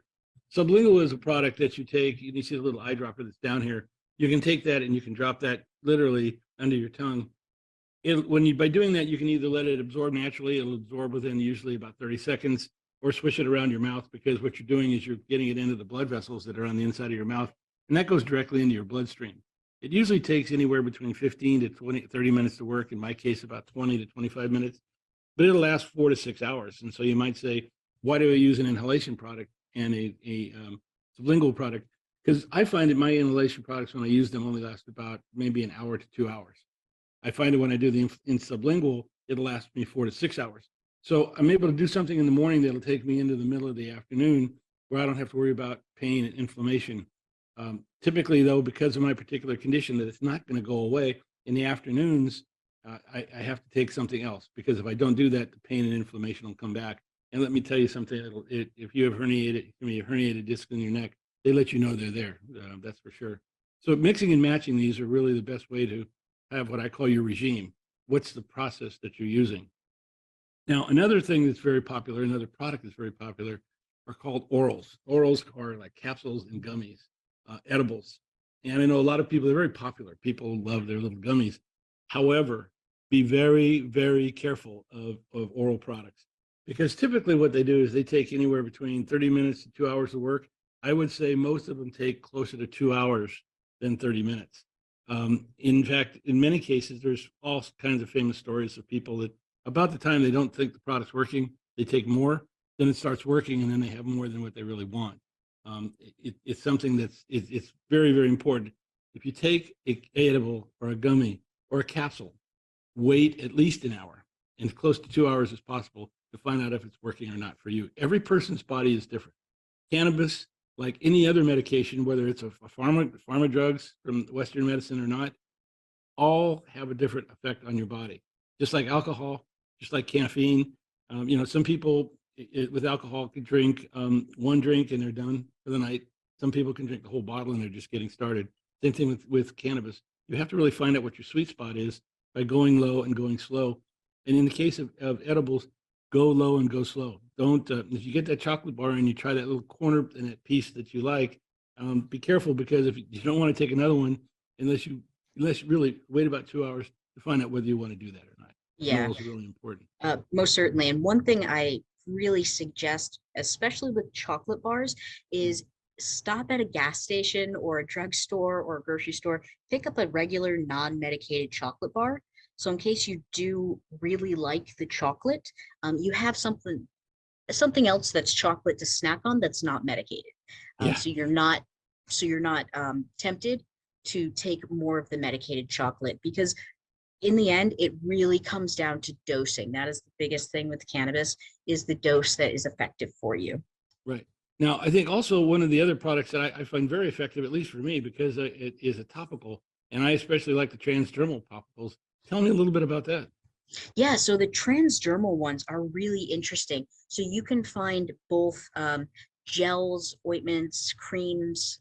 Sublingual is a product that you take. You see the little eyedropper that's down here. You can take that and you can drop that literally under your tongue. By doing that, you can either let it absorb naturally. It'll absorb within usually about 30 seconds, or swish it around your mouth because what you're doing is you're getting it into the blood vessels that are on the inside of your mouth, and that goes directly into your bloodstream. It usually takes anywhere between 15 to 20, 30 minutes to work. In my case, about 20 to 25 minutes, but it'll last 4 to 6 hours. And so you might say, why do I use an inhalation product and a sublingual product? Because I find that my inhalation products, when I use them, only last about maybe an hour to 2 hours. I find that when I do the in sublingual, it'll last me 4 to 6 hours. So I'm able to do something in the morning that'll take me into the middle of the afternoon where I don't have to worry about pain and inflammation. Typically, though, because of my particular condition, that it's not going to go away in the afternoons, I have to take something else because if I don't do that, the pain and inflammation will come back. And let me tell you something: if you have herniated disc in your neck, they let you know they're there. That's for sure. So mixing and matching these are really the best way to have what I call your regime. What's the process that you're using? Now, another thing that's very popular, another product that's very popular, are called orals. Orals are like capsules and gummies, edibles. And I know a lot of people, they're very popular. People love their little gummies. However, be very, very careful of oral products because typically what they do is they take anywhere between 30 minutes to 2 hours of work. I would say most of them take closer to 2 hours than 30 minutes. In fact, in many cases, there's all kinds of famous stories of people that about the time they don't think the product's working, they take more, then it starts working, and then they have more than what they really want. It's something it's very, very important. If you take a edible or a gummy or a capsule, wait at least an hour and as close to 2 hours as possible to find out if it's working or not for you. Every person's body is different. Cannabis, like any other medication, whether it's a pharma drugs from Western medicine or not, all have a different effect on your body. Just like alcohol, just like caffeine. Some people with alcohol can drink 1 drink and they're done for the night. Some people can drink the whole bottle and they're just getting started. Same thing with cannabis. You have to really find out what your sweet spot is by going low and going slow. And in the case of edibles, go low and go slow. Don't, if you get that chocolate bar and you try that little corner and that piece that you like, be careful because if you don't want to take another one, unless you really wait about 2 hours to find out whether you want to do that or not. Yeah, Morals are really important. most certainly. And one thing I really suggest, especially with chocolate bars, is stop at a gas station or a drugstore or a grocery store, pick up a regular non-medicated chocolate bar. So in case you do really like the chocolate, you have something else that's chocolate to snack on that's not medicated. Yeah, So you're not tempted to take more of the medicated chocolate because in the end, it really comes down to dosing. That is the biggest thing with cannabis is the dose that is effective for you. right. Now, I think also one of the other products that I find very effective, at least for me, because it is a topical, and I especially like the transdermal topicals. Tell me a little bit about that. Yeah, so the transdermal ones are really interesting. So you can find both gels, ointments, creams,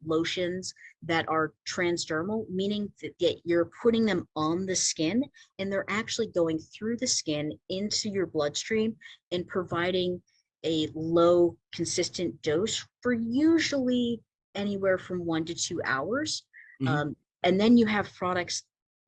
lotions that are transdermal, meaning that you're putting them on the skin and they're actually going through the skin into your bloodstream and providing a low, consistent dose for usually anywhere from 1 to 2 hours. Hmm. Um, and then you have products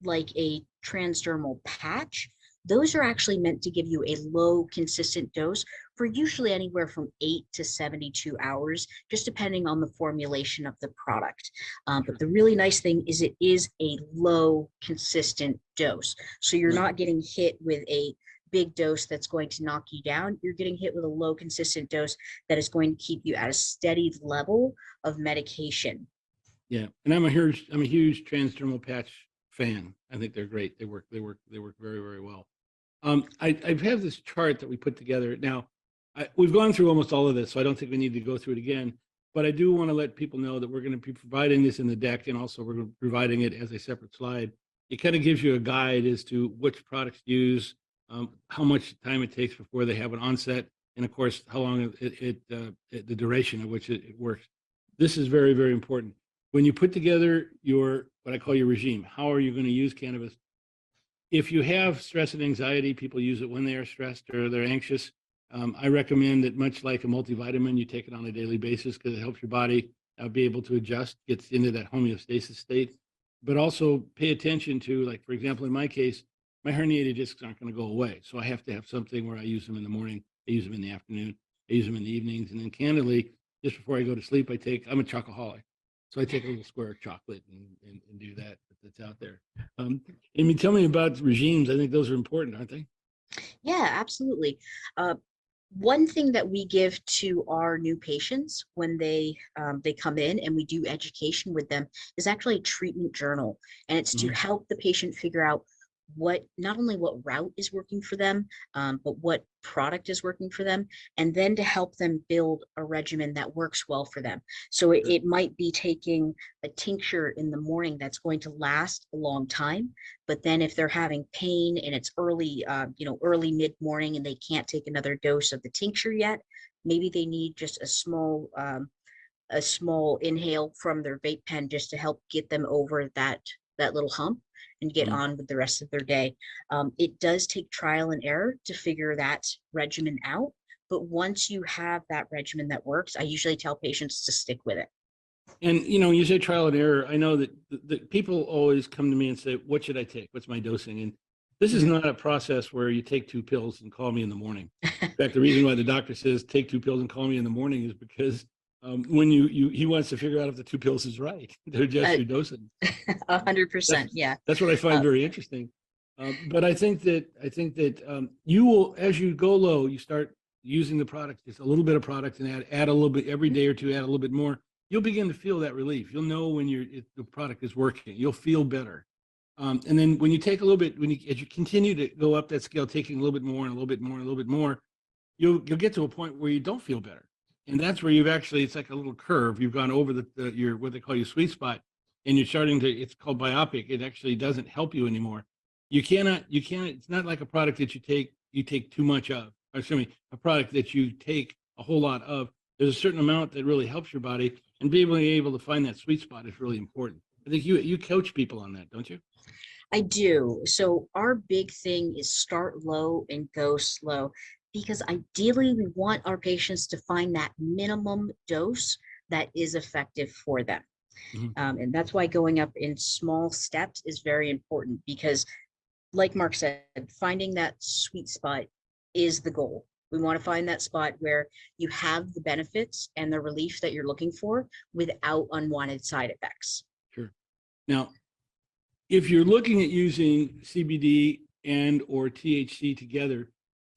like a transdermal patch. Those are actually meant to give you a low, consistent dose for usually anywhere from 8 to 72 hours, just depending on the formulation of the product. But Sure. the really nice thing is it is a low, consistent dose. So you're Right. not getting hit with a big dose that's going to knock you down. You're getting hit with a low, consistent dose that is going to keep you at a steady level of medication. Yeah, and I'm a huge transdermal patch fan. I think they're great. They work very, very well. I have this chart that we put together. Now, we've gone through almost all of this, so I don't think we need to go through it again. But I do want to let people know that we're going to be providing this in the deck, and also we're providing it as a separate slide. It kind of gives you a guide as to which products to use, how much time it takes before they have an onset, and of course, how long the duration of which it works. This is very, very important. When you put together your what I call your regime, how are you going to use cannabis? If you have stress and anxiety, people use it when they are stressed or they're anxious. I recommend that, much like a multivitamin, you take it on a daily basis because it helps your body be able to adjust, gets into that homeostasis state. But also pay attention to, like, for example, in my case, my herniated discs aren't going to go away. So I have to have something where I use them in the morning, I use them in the afternoon, I use them in the evenings. And then, candidly, just before I go to sleep, I'm a chocoholic. So I take a little square of chocolate and do that. That's out there. Amy, tell me about regimes. I think those are important, aren't they? Yeah, absolutely. Uh, One thing that we give to our new patients when they come in and we do education with them is actually a treatment journal, and it's to Mhm. help the patient figure out what not only what route is working for them, but what product is working for them, and then to help them build a regimen that works well for them. So Sure. it might be taking a tincture in the morning that's going to last a long time, but then if they're having pain and it's early, early mid morning and they can't take another dose of the tincture yet, maybe they need just a small inhale from their vape pen just to help get them over that little hump and get Mhm. on with the rest of their day. It does take trial and error to figure that regimen out, but once you have that regimen that works, I usually tell patients to stick with it. And you say trial and error. I know that the people always come to me and say, "What should I take? What's my dosing?" And this is Mhm. not a process where you take 2 pills and call me in the morning. In fact, the reason why the doctor says take 2 pills and call me in the morning is because when he wants to figure out if the 2 pills is right. They're just Uh, your dosing. a Um, hundred that's percent, yeah. that's what I find Uh, very interesting. But I think that you will, as you go low, you start using the product, just a little bit of product, and add a little bit every day or two, add a little bit more. You'll begin to feel that relief. You'll know when the product is working. You'll feel better. And then when you take a little bit, as you continue to go up that scale, taking a little bit more and a little bit more and a little bit more, you'll get to a point where you don't feel better, and that's where it's like a little curve. You've gone over your what they call your sweet spot, and you're starting to. It's called biopic. It actually doesn't help you anymore. You can't. It's not like a product that you take too much of. Or excuse me, a product that you take a whole lot of. There's a certain amount that really helps your body, and being able to find that sweet spot is really important. I think you coach people on that, don't you? I do. So our big thing is start low and go slow because ideally we want our patients to find that minimum dose that is effective for them. Mhm. And that's why going up in small steps is very important because, like Mark said, finding that sweet spot is the goal. We want to find that spot where you have the benefits and the relief that you're looking for without unwanted side effects. Sure. Now, if you're looking at using CBD and or THC together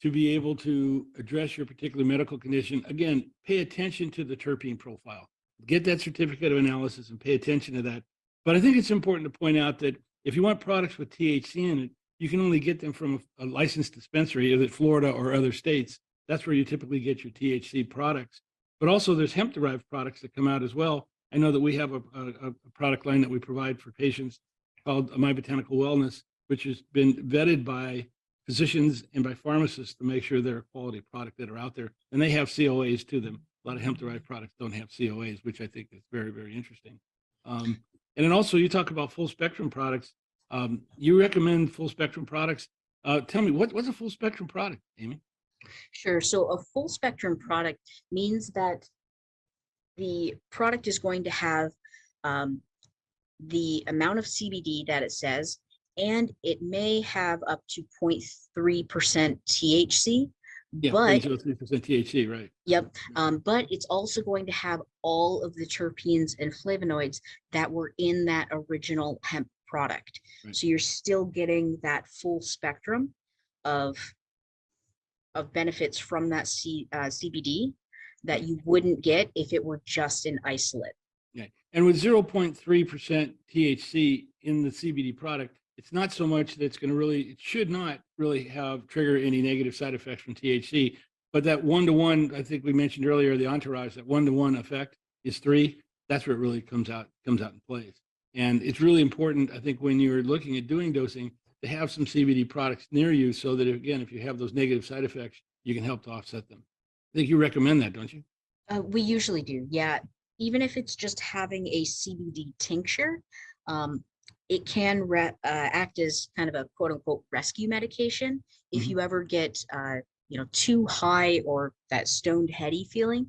to be able to address your particular medical condition, again, pay attention to the terpene profile. Get that certificate of analysis and pay attention to that. But I think it's important to point out that if you want products with THC in it, you can only get them from a licensed dispensary, either Florida or other states. That's where you typically get your THC products. but also there's hemp-derived products that come out as well. I know that we have a product line that we provide for patients called My Botanical Wellness, which has been vetted by physicians and by pharmacists to make sure they're a quality product that are out there. And they have COAs to them. A lot of hemp-derived products don't have COAs, which I think is very, very interesting. And then also you talk about full spectrum products. You recommend full spectrum products. Tell me, what's a full spectrum product, Amy? Sure. So a full spectrum product means that the product is going to have the amount of CBD that it says, and it may have up to 0.3% THC. Yeah, but 0.03% THC, right? Yep. But it's also going to have all of the terpenes and flavonoids that were in that original hemp product. Right. So you're still getting that full spectrum of benefits from that CBD that you wouldn't get if it were just in isolate. Yeah. And with 0.3% THC in the CBD product, it's not so much that it's going to really, it should not really have trigger any negative side effects from THC, but that one-to-one, I think we mentioned earlier, the entourage, that one-to-one effect is 3. That's where it really comes out and plays. And it's really important, I think, when you're looking at doing dosing, to have some CBD products near you so that, again, if you have those negative side effects, you can help to offset them. I think you recommend that, don't you? We usually do, yeah. Even if it's just having a CBD tincture, it can act as kind of a quote unquote rescue medication if you ever get too high or that stoned heady feeling.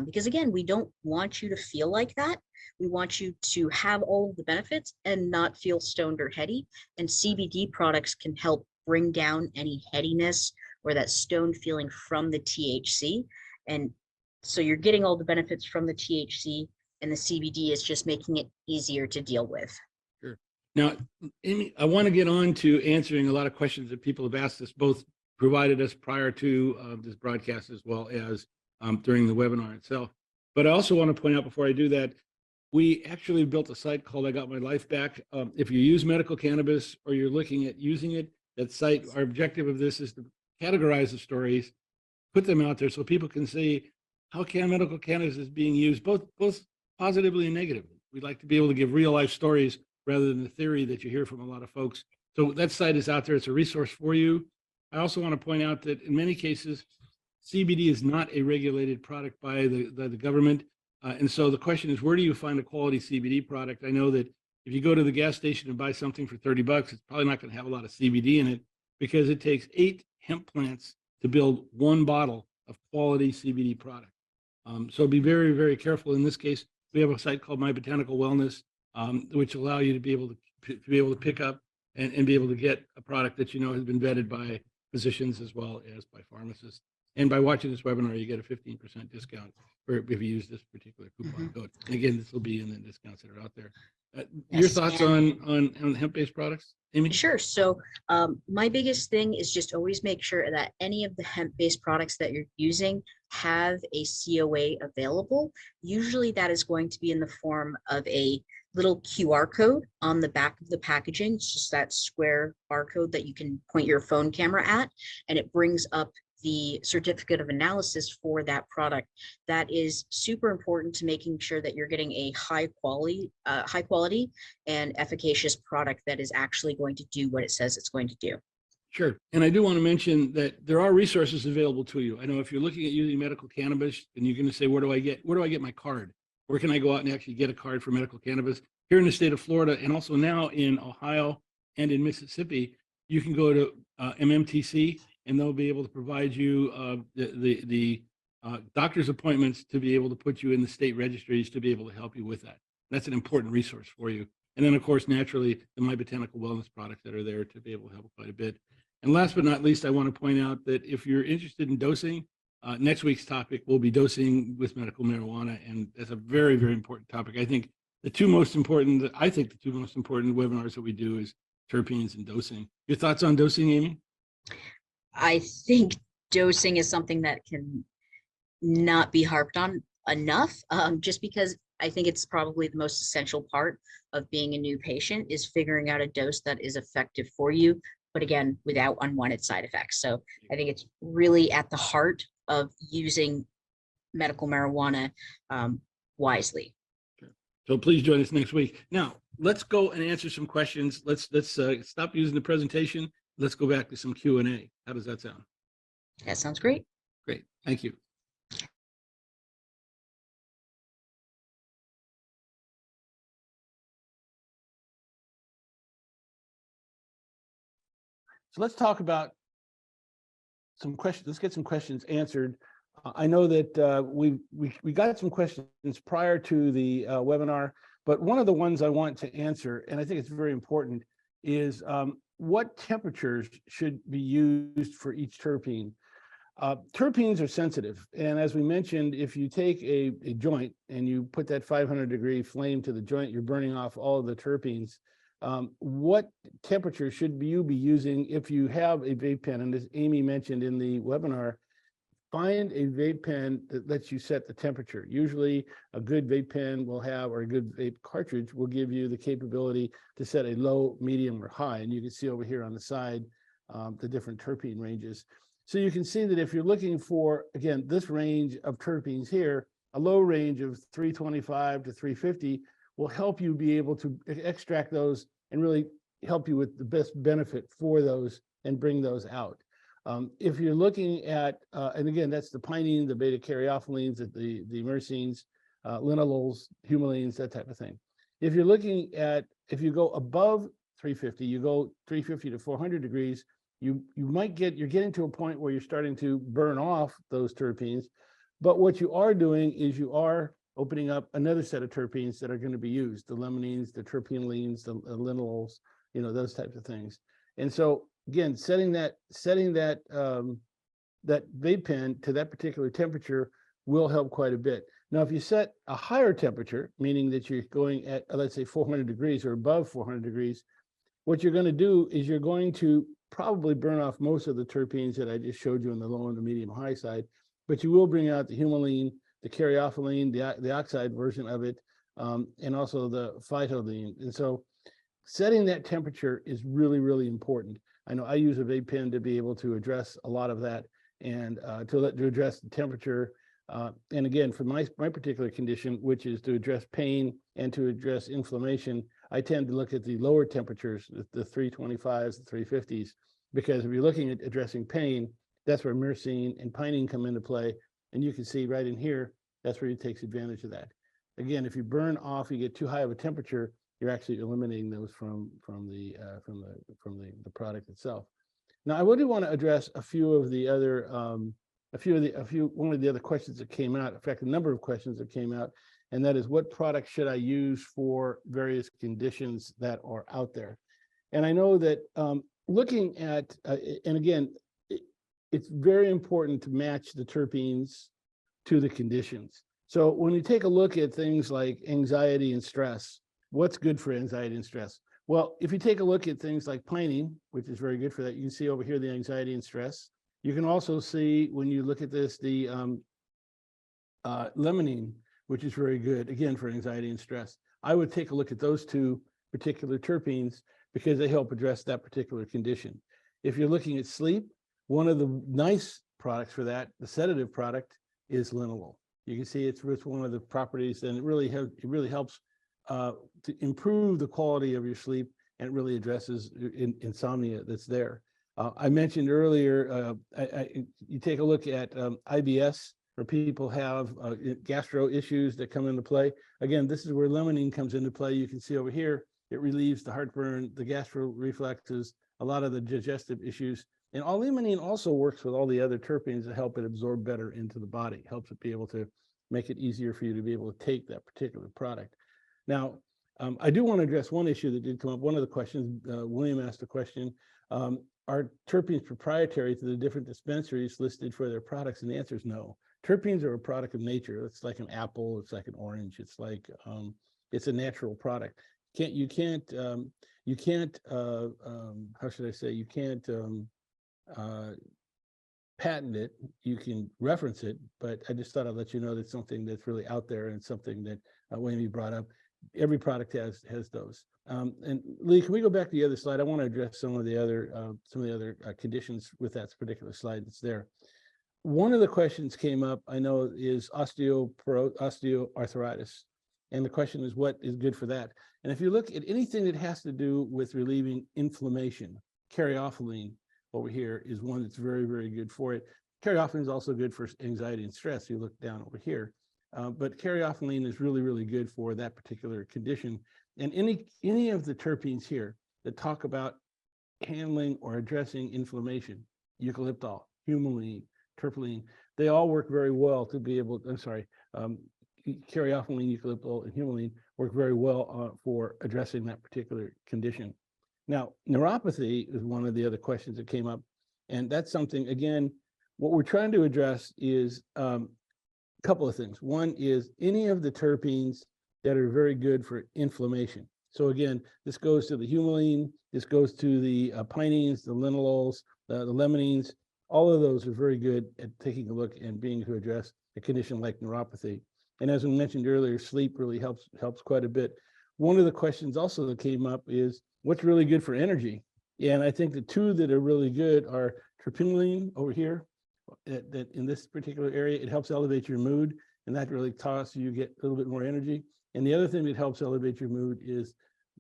Because again, we don't want you to feel like that. We want you to have all of the benefits and not feel stoned or heady. And CBD products can help bring down any headiness or that stoned feeling from the THC. And so you're getting all the benefits from the THC, and the CBD is just making it easier to deal with. Sure. Now, Amy, I want to get on to answering a lot of questions that people have asked us, both provided us prior to this broadcast as well as during the webinar itself. But I also want to point out before I do that, we actually built a site called I Got My Life Back. If you use medical cannabis or you're looking at using it, that site, our objective of this is to categorize the stories, put them out there so people can see how medical cannabis is being used, both positively and negatively. We'd like to be able to give real life stories rather than the theory that you hear from a lot of folks. So that site is out there. It's a resource for you. I also want to point out that in many cases, CBD is not a regulated product by the government. And so the question is, where do you find a quality CBD product? I know that if you go to the gas station and buy something for $30, it's probably not going to have a lot of CBD in it because it takes 8 hemp plants to build 1 bottle of quality CBD product. So be very, very careful. In this case, we have a site called My Botanical Wellness, which allow you to be able to pick up and be able to get a product that has been vetted by physicians as well as by pharmacists. And by watching this webinar, you get a 15% discount if you use this particular coupon code. And again, this will be in the discounts that are out there. Your thoughts on hemp-based products, Amy? Sure. So my biggest thing is just always make sure that any of the hemp-based products that you're using have a COA available. Usually that is going to be in the form of a little QR code on the back of the packaging. It's just that square barcode that you can point your phone camera at, and it brings up the certificate of analysis for that product. That is super important to making sure that you're getting a high quality and efficacious product that is actually going to do what it says it's going to do. Sure. And I do want to mention that there are resources available to you. I know if you're looking at using medical cannabis and you're going to say, where do I get my card? Where can I go out and actually get a card for medical cannabis? Here in the state of Florida, and also now in Ohio and in Mississippi, you can go to MMTC, and they'll be able to provide you the doctor's appointments to be able to put you in the state registries to be able to help you with that. That's an important resource for you. And then, of course, naturally, the My Botanical Wellness products that are there to be able to help quite a bit. And last but not least, I want to point out that if you're interested in dosing, next week's topic will be dosing with medical marijuana, and that's a very, very important topic. I think the two most important webinars that we do is terpenes and dosing. Your thoughts on dosing, Amy? I think dosing is something that can not be harped on enough, just because I think it's probably the most essential part of being a new patient is figuring out a dose that is effective for you, but again, without unwanted side effects. So I think it's really at the heart of using medical marijuana wisely. So please join us next week. Now, let's go and answer some questions. Let's stop using the presentation. Let's go back to some Q&A. How does that sound? That sounds great. Great. Thank you. So let's talk about some questions. Let's get some questions answered. I know that we got some questions prior to the webinar, but one of the ones I want to answer, and I think it's very important, is what temperatures should be used for each terpene. Terpenes are sensitive, and as we mentioned, if you take a joint and you put that 500-degree flame to the joint, you're burning off all of the terpenes. What temperature should you be using if you have a vape pen? And as Amy mentioned in the webinar, find a vape pen that lets you set the temperature. Usually a good vape pen will have, or a good vape cartridge will give you the capability to set a low, medium, or high. And you can see over here on the side the different terpene ranges. So you can see that if you're looking for, again, this range of terpenes here, a low range of 325 to 350 will help you be able to extract those and really help you with the best benefit for those and bring those out. If you're looking at, and again, that's the pinene, the beta caryophyllines, the myrcenes, linalols, humulines, that type of thing. If you're looking at, if you go above 350, you go 350 to 400 degrees, you might get, you're getting to a point where you're starting to burn off those terpenes. But what you are doing is you are opening up another set of terpenes that are going to be used, the limonene, the terpenolines, the linalols, you know, those types of things. And so again, setting that vape pen to that particular temperature will help quite a bit. Now, if you set a higher temperature, meaning that you're going at, let's say 400 degrees or above 400 degrees, what you're going to do is you're going to probably burn off most of the terpenes that I just showed you on the low and the medium high side, but you will bring out the humulene, the caryophyllene, the oxide version of it, and also the phytolene. And so setting that temperature is really, really important. I know I use a vape pen to be able to address a lot of that and to address the temperature. And again, for my particular condition, which is to address pain and to address inflammation, I tend to look at the lower temperatures, the 325s, the 350s, because if you're looking at addressing pain, that's where myrcene and pinene come into play. And you can see right in here, that's where it takes advantage of that. Again, if you burn off, you get too high of a temperature, you're actually eliminating those from the product itself. Now, I would want to address a few of the other one of the other questions that came out. In fact, a number of questions that came out, and that is, what product should I use for various conditions that are out there? And I know that looking at, and again, it's very important to match the terpenes to the conditions. So when you take a look at things like anxiety and stress, what's good for anxiety and stress? Well, if you take a look at things like pinene, which is very good for that, you can see over here the anxiety and stress. You can also see, when you look at this, the limonene, which is very good, again, for anxiety and stress. I would take a look at those two particular terpenes because they help address that particular condition. If you're looking at sleep, one of the nice products for that, the sedative product, is linalool. You can see it's one of the properties, and it really helps to improve the quality of your sleep, and it really addresses insomnia that's there. I mentioned earlier, you take a look at IBS, where people have gastro issues that come into play. Again, this is where limonene comes into play. You can see over here, it relieves the heartburn, the gastro reflexes, a lot of the digestive issues. And limonene also works with all the other terpenes to help it absorb better into the body, helps it be able to make it easier for you to be able to take that particular product. Now, I do want to address one issue that did come up. One of the questions, William asked a question, are terpenes proprietary to the different dispensaries listed for their products? And the answer is no. Terpenes are a product of nature. It's like an apple, it's like an orange, it's like, it's a natural product. You can't, how should I say, you can't patent it. You can reference it, but I just thought I'd let you know that's something that's really out there, and something that William brought up. Every product has those. And Lee, can we go back to the other slide? I want to address some of the other conditions with that particular slide that's there. one of the questions came up, I know, is osteoarthritis. And the question is, what is good for that? And if you look at anything that has to do with relieving inflammation, caryophyllene over here is one that's very, very good for it. Caryophyllene is also good for anxiety and stress. You look down over here. But caryophyllene is really, really good for that particular condition. And any of the terpenes here that talk about handling or addressing inflammation, eucalyptol, humulene, terpenes, they all work very well to be able, caryophyllene, eucalyptol, and humulene work very well for addressing that particular condition. Now, neuropathy is one of the other questions that came up. And that's something, again, what we're trying to address is a couple of things. One is any of the terpenes that are very good for inflammation. So again, this goes to the humulene, this goes to the pinenes, the linalols, the limonene. All of those are very good at taking a look and being to address a condition like neuropathy. And as we mentioned earlier, sleep really helps quite a bit. One of the questions also that came up is what's really good for energy? And I think the two that are really good are terpenes over here, that in this particular area, it helps elevate your mood, and that really causes you get a little bit more energy. And the other thing that helps elevate your mood is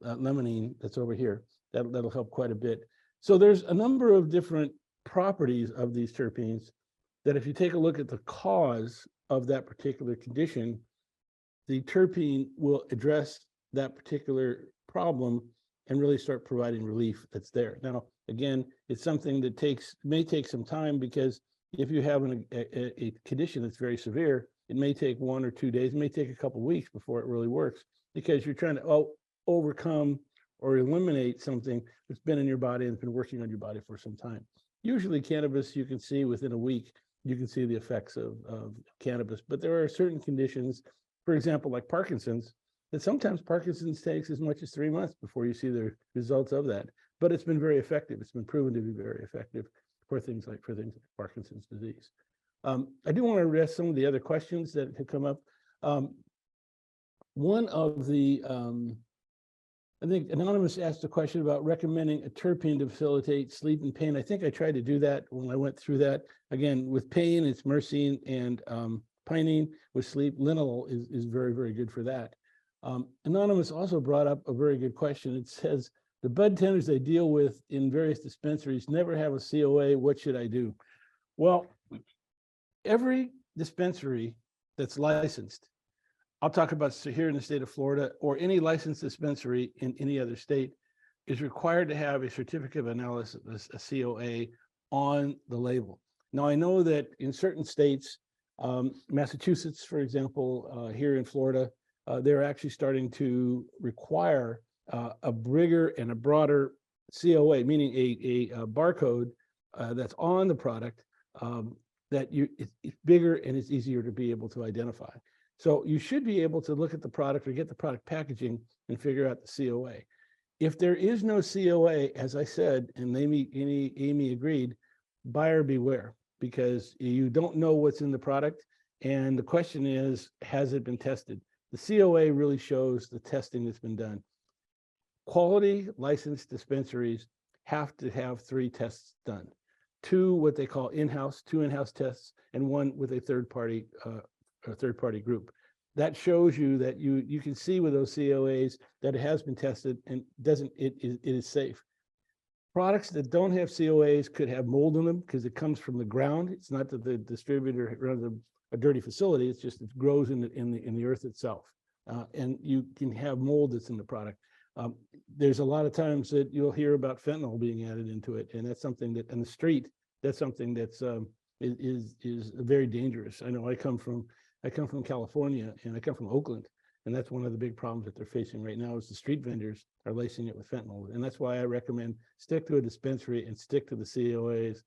limonene that's over here. That'll help quite a bit. So there's a number of different properties of these terpenes that if you take a look at the cause of that particular condition, the terpene will address that particular problem and really start providing relief that's there. Now, again, it's something that may take some time, because if you have a condition that's very severe, it may take 1 or 2 days, it may take a couple of weeks before it really works, because you're trying to overcome or eliminate something that's been in your body and has been working on your body for some time. Usually cannabis, you can see within a week, you can see the effects of cannabis, but there are certain conditions, for example, like Parkinson's, that sometimes Parkinson's takes as much as 3 months before you see the results of that. But it's been very effective. It's been proven to be very effective for things like Parkinson's disease. I do want to address some of the other questions that have come up. One of the, I think Anonymous asked a question about recommending a terpene to facilitate sleep and pain. I think I tried to do that when I went through that. Again, with pain, it's myrcene and pinene. With sleep, linalool is very, very good for that. Anonymous also brought up a very good question. It says, the bud tenders I deal with in various dispensaries never have a COA. What should I do? Well, every dispensary that's licensed, I'll talk about here in the state of Florida, or any licensed dispensary in any other state, is required to have a certificate of analysis, a COA, on the label. Now, I know that in certain states, Massachusetts, for example, here in Florida, they're actually starting to require a bigger and a broader COA, meaning a barcode that's on the product, that it's bigger and it's easier to be able to identify. So you should be able to look at the product or get the product packaging and figure out the COA. If there is no COA, as I said, and Amy agreed, buyer beware, because you don't know what's in the product. And the question is, has it been tested? The COA really shows the testing that's been done. Quality licensed dispensaries have to have 3 tests done. 2 what they call in-house, 2 in-house tests, and 1 with a third party group. That shows you that you can see with those COAs that it has been tested and it is safe. Products that don't have COAs could have mold in them because it comes from the ground. It's not that the distributor runs a dirty facility. It's just it grows in the earth itself, and you can have mold that's in the product. There's a lot of times that you'll hear about fentanyl being added into it, and that's something that in the street, that's something that's is very dangerous. I know I come from California, and I come from Oakland, and that's one of the big problems that they're facing right now is the street vendors are lacing it with fentanyl. And that's why I recommend stick to a dispensary and stick to the COAs.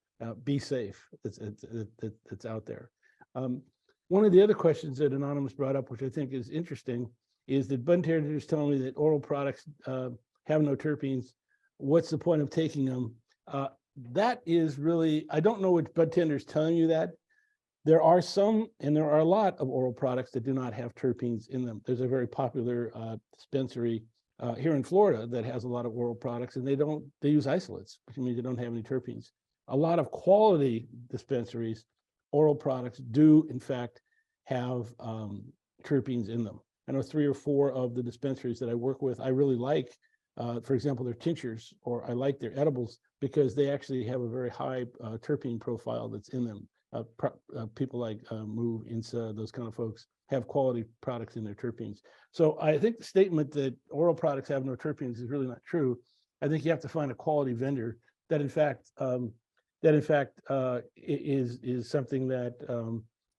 Be safe. That's out there. One of the other questions that Anonymous brought up, which I think is interesting, is that bud tenders telling me that oral products have no terpenes. What's the point of taking them? That is really, I don't know which bud tender is telling you that. There are some, and there are a lot of oral products that do not have terpenes in them. There's a very popular dispensary here in Florida that has a lot of oral products, and they use isolates, which means they don't have any terpenes. A lot of quality dispensaries oral products do in fact have terpenes in them. I know 3 or 4 of the dispensaries that I work with, I really like, for example, their tinctures, or I like their edibles because they actually have a very high terpene profile that's in them. People like Move, Insa, those kind of folks have quality products in their terpenes. So I think the statement that oral products have no terpenes is really not true. I think you have to find a quality vendor that in fact is something that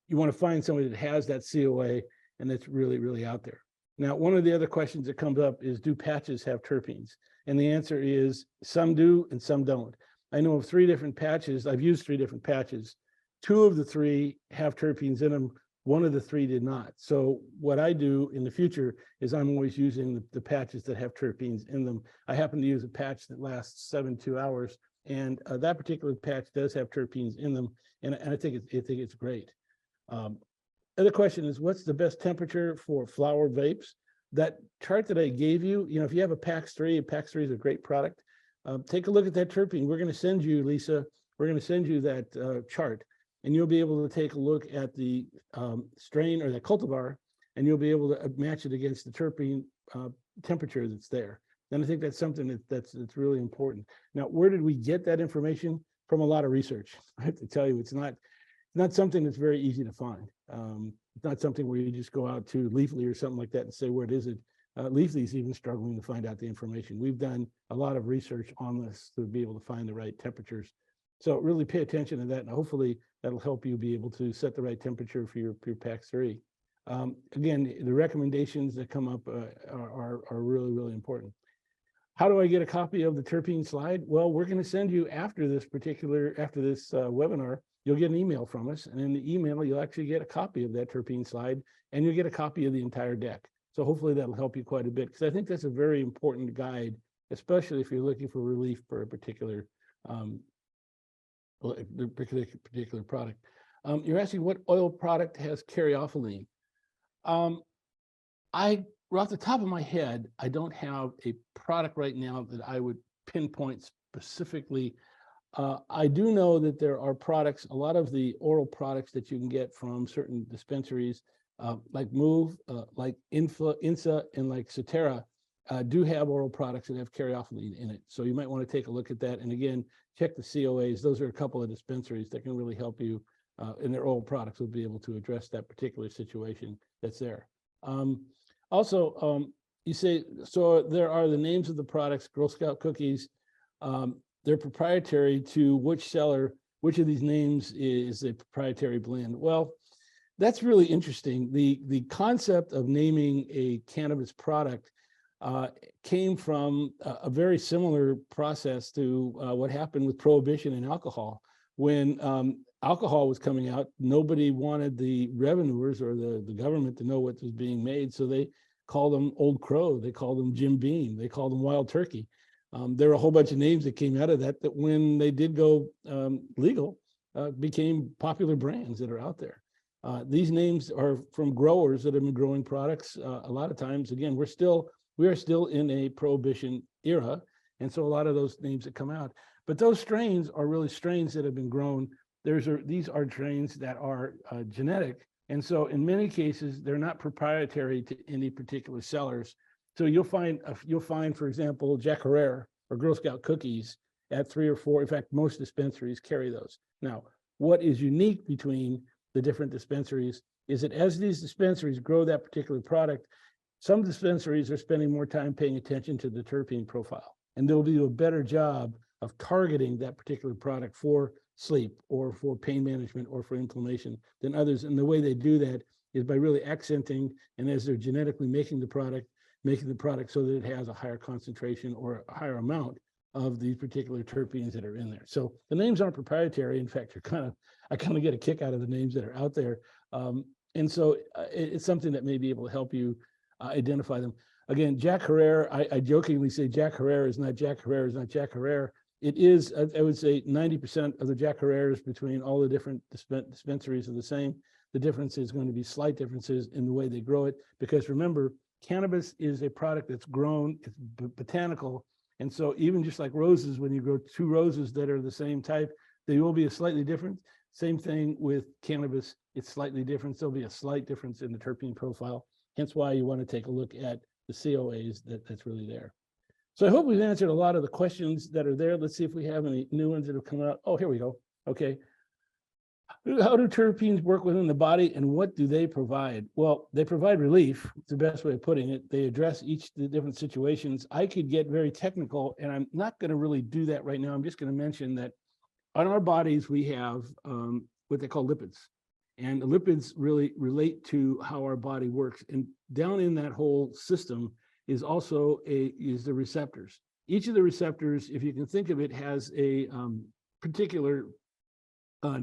you want to find somebody that has that COA and that's really, really out there. Now, one of the other questions that comes up is, do patches have terpenes? And the answer is some do and some don't. I know of 3 different patches. I've used 3 different patches. 2 of the 3 have terpenes in them. 1 of the 3 did not. So what I do in the future is I'm always using the patches that have terpenes in them. I happen to use a patch that lasts 72 hours, and that particular patch does have terpenes in them, and I think it's great. Other question is, what's the best temperature for flower vapes? That chart that I gave you, if you have a PAX3, PAX3 is a great product. Take a look at that terpene. We're going to send you, Lisa, we're going to send you that chart, and you'll be able to take a look at the strain or the cultivar, and you'll be able to match it against the terpene temperature that's there. And I think that's something that's really important. Now, where did we get that information? From a lot of research. I have to tell you, it's not something that's very easy to find. It's not something where you just go out to Leafly or something like that and say, what is it? Leafly's even struggling to find out the information. We've done a lot of research on this to be able to find the right temperatures. So really pay attention to that, and hopefully that'll help you be able to set the right temperature for your PAX3. Again, the recommendations that come up are really, really important. How do I get a copy of the terpene slide? Well, we're going to send you after this webinar, you'll get an email from us, and in the email, you'll actually get a copy of that terpene slide, and you'll get a copy of the entire deck. So hopefully that'll help you quite a bit, because I think that's a very important guide, especially if you're looking for relief for a particular product. You're asking what oil product has caryophyllene. Off the top of my head, I don't have a product right now that I would pinpoint specifically. I do know that there are products, a lot of the oral products that you can get from certain dispensaries, like Move, like Insa, and like Cetera, do have oral products that have caryophyllene in it. So you might want to take a look at that. And again, check the COAs. Those are a couple of dispensaries that can really help you, and their oral products will be able to address that particular situation that's there. Also, you say, so there are the names of the products, Girl Scout cookies, they're proprietary to which seller, which of these names is a proprietary blend? Well, that's really interesting. The concept of naming a cannabis product came from a very similar process to what happened with prohibition in alcohol. When alcohol was coming out, nobody wanted the revenuers or the government to know what was being made, so they called them Old Crow, they called them Jim Beam, they called them Wild Turkey. There were a whole bunch of names that came out of that when they did go legal, became popular brands that are out there. These names are from growers that have been growing products. A lot of times, again, we are still in a prohibition era, and so a lot of those names that come out. But those strains are really strains that have been grown. These are strains that are genetic, and so in many cases they're not proprietary to any particular sellers. So you'll find, for example, Jack Herrera or Girl Scout cookies at 3 or 4. In fact, most dispensaries carry those. Now, what is unique between the different dispensaries is that as these dispensaries grow that particular product, some dispensaries are spending more time paying attention to the terpene profile, and they'll do a better job of targeting that particular product for sleep or for pain management or for inflammation than others. And the way they do that is by really accenting, and as they're genetically making the product so that it has a higher concentration or a higher amount of these particular terpenes that are in there. So the names aren't proprietary. In fact, I kind of get a kick out of the names that are out there. And so it's something that may be able to help you identify them. Again, Jack Herrera, I jokingly say Jack Herrera is not Jack Herrera is not Jack Herrera. It is, I would say 90% of the Jack Herreras between all the different dispensaries are the same. The difference is going to be slight differences in the way they grow it, because remember, cannabis is a product that's grown, it's botanical. And so even just like roses, when you grow 2 roses that are the same type, they will be a slightly different. Same thing with cannabis. It's slightly different. There'll be a slight difference in the terpene profile. Hence why you want to take a look at the COAs that's really there. So I hope we've answered a lot of the questions that are there. Let's see if we have any new ones that have come out. Oh, here we go. Okay. How do terpenes work within the body and what do they provide? Well, they provide relief. It's the best way of putting it. They address each of the different situations. I could get very technical and I'm not going to really do that right now. I'm just going to mention that on our bodies, we have what they call lipids. And the lipids really relate to how our body works. And down in that whole system is also the receptors. Each of the receptors, if you can think of it, has a particular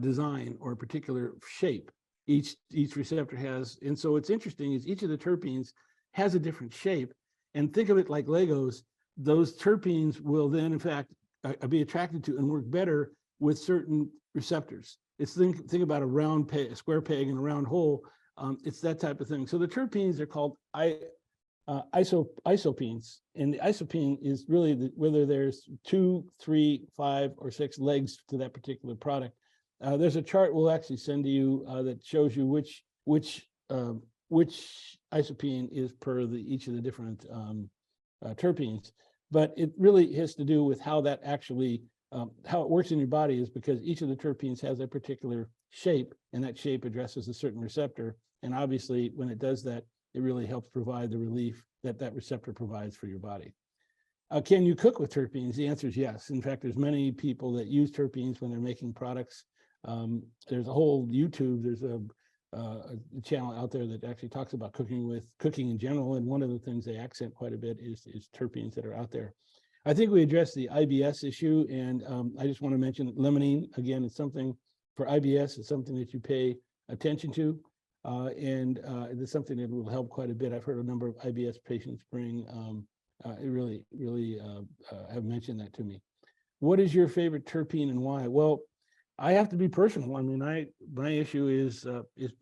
design or a particular shape. Each receptor has, and so what's interesting is each of the terpenes has a different shape. And think of it like Legos. Those terpenes will then, in fact, be attracted to and work better with certain receptors. It's think about a round peg, a square peg, and a round hole. It's that type of thing. So the terpenes are called isopenes, and the isopene is really whether there's 2, 3, 5, or 6 legs to that particular product. There's a chart we'll actually send to you that shows you which isopene is per each of the different terpenes. But it really has to do with how that actually how it works in your body is because each of the terpenes has a particular shape, and that shape addresses a certain receptor. And obviously, when it does that, it really helps provide the relief that that receptor provides for your body. Can you cook with terpenes? The answer is yes. In fact, there's many people that use terpenes when they're making products. There's a whole YouTube, there's a channel out there that actually talks about cooking in general. And one of the things they accent quite a bit is terpenes that are out there. I think we addressed the IBS issue, and I just want to mention that limonene, again, it's something for IBS, it's something that you pay attention to, and it's something that will help quite a bit. I've heard a number of IBS patients really have mentioned that to me. What is your favorite terpene and why? Well, I have to be personal. I mean, my issue is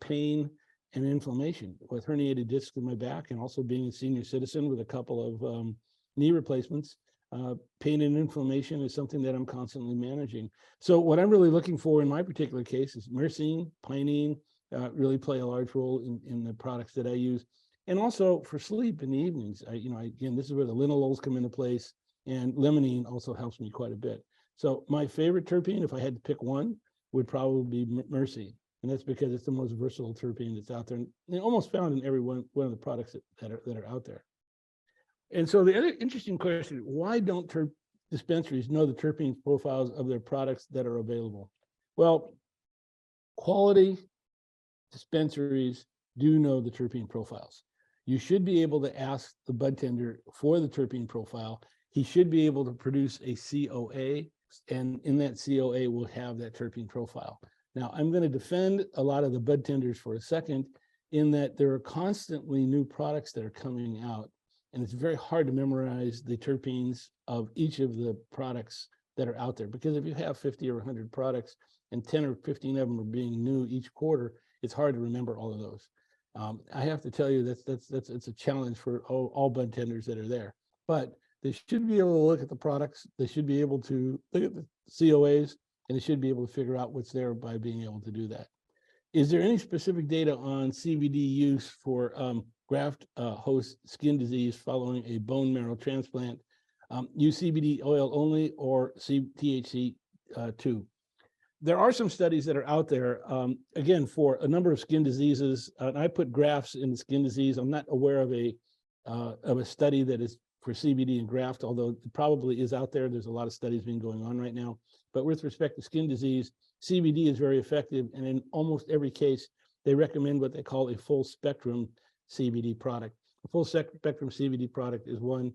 pain and inflammation with herniated discs in my back, and also being a senior citizen with a couple of knee replacements. Pain and inflammation is something that I'm constantly managing. So what I'm really looking for in my particular case is myrcene, pinene, really play a large role in the products that I use. And also for sleep in the evenings, again, this is where the linalols come into place, and limonene also helps me quite a bit. So my favorite terpene, if I had to pick one, would probably be myrcene. And that's because it's the most versatile terpene that's out there, and almost found in every one of the products that are out there. And so the other interesting question, why don't dispensaries know the terpene profiles of their products that are available? Well, quality dispensaries do know the terpene profiles. You should be able to ask the bud tender for the terpene profile. He should be able to produce a COA, and in that COA will have that terpene profile. Now, I'm going to defend a lot of the bud tenders for a second, in that there are constantly new products that are coming out, and it's very hard to memorize the terpenes of each of the products that are out there, because if you have 50 or 100 products and 10 or 15 of them are being new each quarter, it's hard to remember all of those. I have to tell you it's a challenge for all bud tenders that are there, but they should be able to look at the products. They should be able to look at the COAs, and they should be able to figure out what's there by being able to do that. Is there any specific data on CBD use for graft host skin disease following a bone marrow transplant? Use CBD oil only or THC too? There are some studies that are out there, again, for a number of skin diseases. And I put grafts in the skin disease. I'm not aware of a study that is for CBD and graft, although it probably is out there. There's a lot of studies being going on right now. But with respect to skin disease, CBD is very effective. And in almost every case, they recommend what they call a full spectrum CBD product. A full spectrum CBD product is one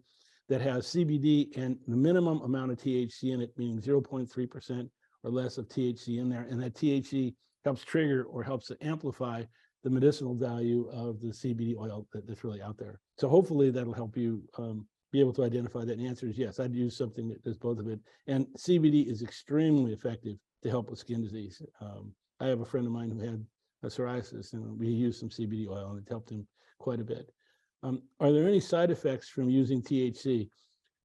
that has CBD and the minimum amount of THC in it, meaning 0.3% or less of THC in there. And that THC helps trigger or helps to amplify the medicinal value of the CBD oil that's really out there. So hopefully that'll help you be able to identify that. And the answer is yes, I'd use something that does both of it. And CBD is extremely effective to help with skin disease. I have a friend of mine who had psoriasis, and we used some CBD oil, and it helped him quite a bit. Are there any side effects from using THC?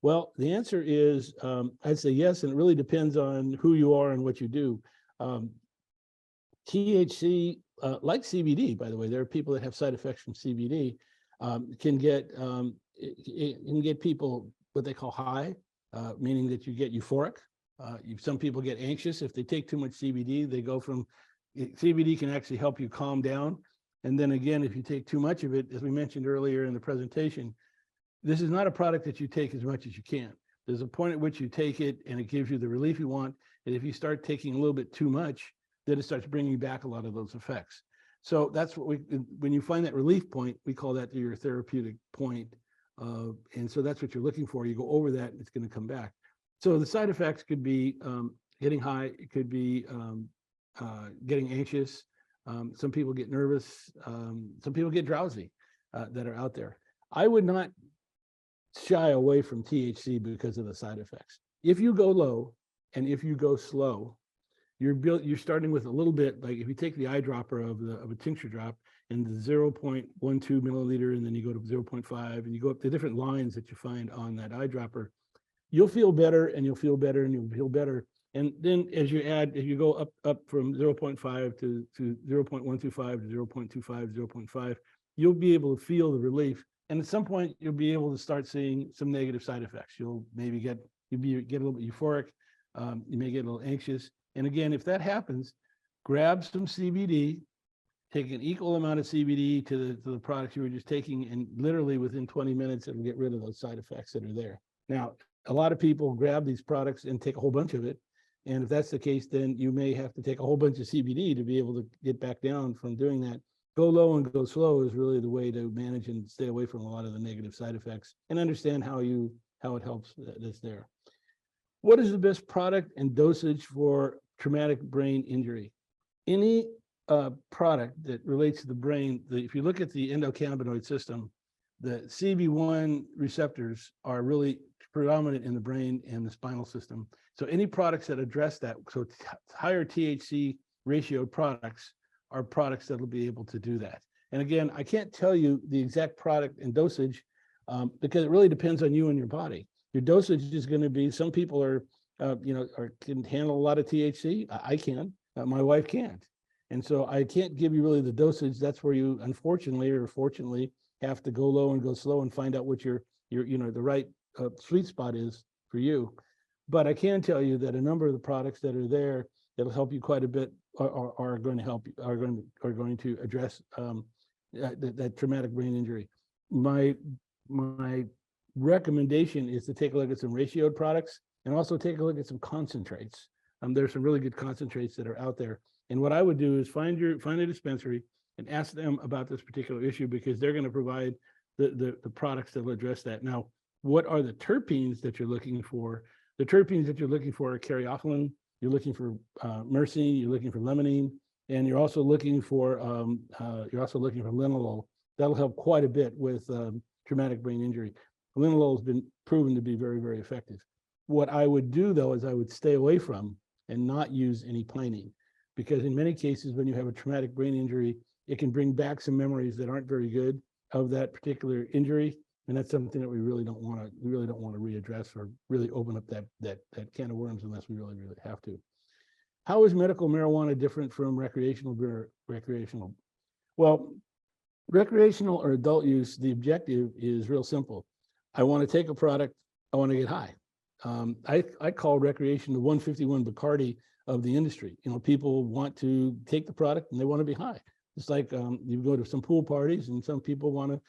Well, the answer is, I'd say yes, and it really depends on who you are and what you do. THC, like CBD, by the way, there are people that have side effects from CBD, can get it can get people what they call high, meaning that you get euphoric. Some people get anxious if they take too much CBD. They go from CBD can actually help you calm down, and then again, if you take too much of it, as we mentioned earlier in the presentation, this is not a product that you take as much as you can. There's a point at which you take it and it gives you the relief you want, and if you start taking a little bit too much, then it starts bringing back a lot of those effects. So that's what when you find that relief point, we call that your therapeutic point. And so that's what you're looking for. You go over that, and it's going to come back. So the side effects could be getting high. It could be getting anxious. Some people get nervous. Some people get drowsy that are out there. I would not shy away from THC because of the side effects. If you go low and if you go slow, you're starting with a little bit, like if you take the eyedropper of a tincture drop and the 0.12 milliliter, and then you go to 0.5, and you go up the different lines that you find on that eyedropper, you'll feel better and you'll feel better and you'll feel better. And then as you go up from 0.5 to 0.125 to 0.25, 0.5, you'll be able to feel the relief. And at some point, you'll be able to start seeing some negative side effects. You'll maybe get a little bit euphoric. You may get a little anxious. And again, if that happens, grab some CBD, take an equal amount of CBD to the products you were just taking, and literally within 20 minutes, it'll get rid of those side effects that are there. Now, a lot of people grab these products and take a whole bunch of it. And if that's the case, then you may have to take a whole bunch of CBD to be able to get back down from doing that. Go low and go slow is really the way to manage and stay away from a lot of the negative side effects and understand how it helps that's there. What is the best product and dosage for traumatic brain injury? Any product that relates to the brain, if you look at the endocannabinoid system, the CB1 receptors are really predominant in the brain and the spinal system. So any products that address that, so higher THC ratio products are products that will be able to do that. And again, I can't tell you the exact product and dosage because it really depends on you and your body. Your dosage is going to be, some people can handle a lot of THC. I can, my wife can't. And so I can't give you really the dosage. That's where you, unfortunately or fortunately, have to go low and go slow and find out what your the right sweet spot is for you. But I can tell you that a number of the products that are there that'll help you quite a bit are going to help you, are going to address that traumatic brain injury. My recommendation is to take a look at some ratioed products and also take a look at some concentrates. There's some really good concentrates that are out there. And what I would do is find a dispensary and ask them about this particular issue, because they're going to provide the products that will address that. Now, what are the terpenes that you're looking for? The terpenes that you're looking for are caryophyllene, you're looking for myrcene, you're looking for limonene, and you're also looking for linalool. That'll help quite a bit with traumatic brain injury. Linalool has been proven to be very, very effective. What I would do, though, is I would stay away from and not use any pinene, because in many cases, when you have a traumatic brain injury, it can bring back some memories that aren't very good of that particular injury, and that's something that we really don't want to readdress or really open up that can of worms unless we really, really have to. How is medical marijuana different from recreational? Well, recreational or adult use, the objective is real simple. I want to take a product, I want to get high. I call recreation the 151 Bacardi of the industry. People want to take the product and they want to be high. It's like you go to some pool parties and some people want to,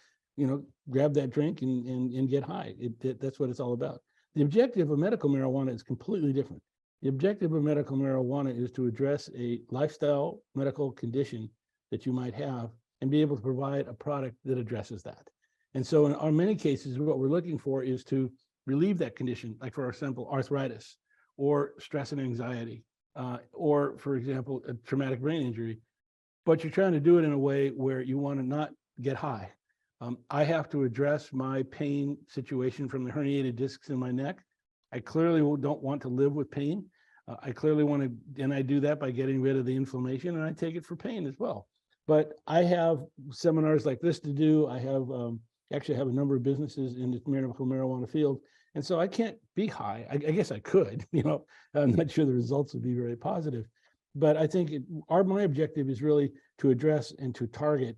grab that drink and get high. That's what it's all about. The objective of medical marijuana is completely different. The objective of medical marijuana is to address a lifestyle medical condition that you might have and be able to provide a product that addresses that. And so in many cases, what we're looking for is to relieve that condition, like for example, arthritis or stress and anxiety, or for example, a traumatic brain injury, but you're trying to do it in a way where you want to not get high. I have to address my pain situation from the herniated discs in my neck. I clearly don't want to live with pain. I clearly want to, and I do that by getting rid of the inflammation, and I take it for pain as well. But I have seminars like this to do. I have actually have a number of businesses in the medical marijuana field. And so I can't be high. I guess I could, I'm not sure the results would be very positive. But I think my objective is really to address and to target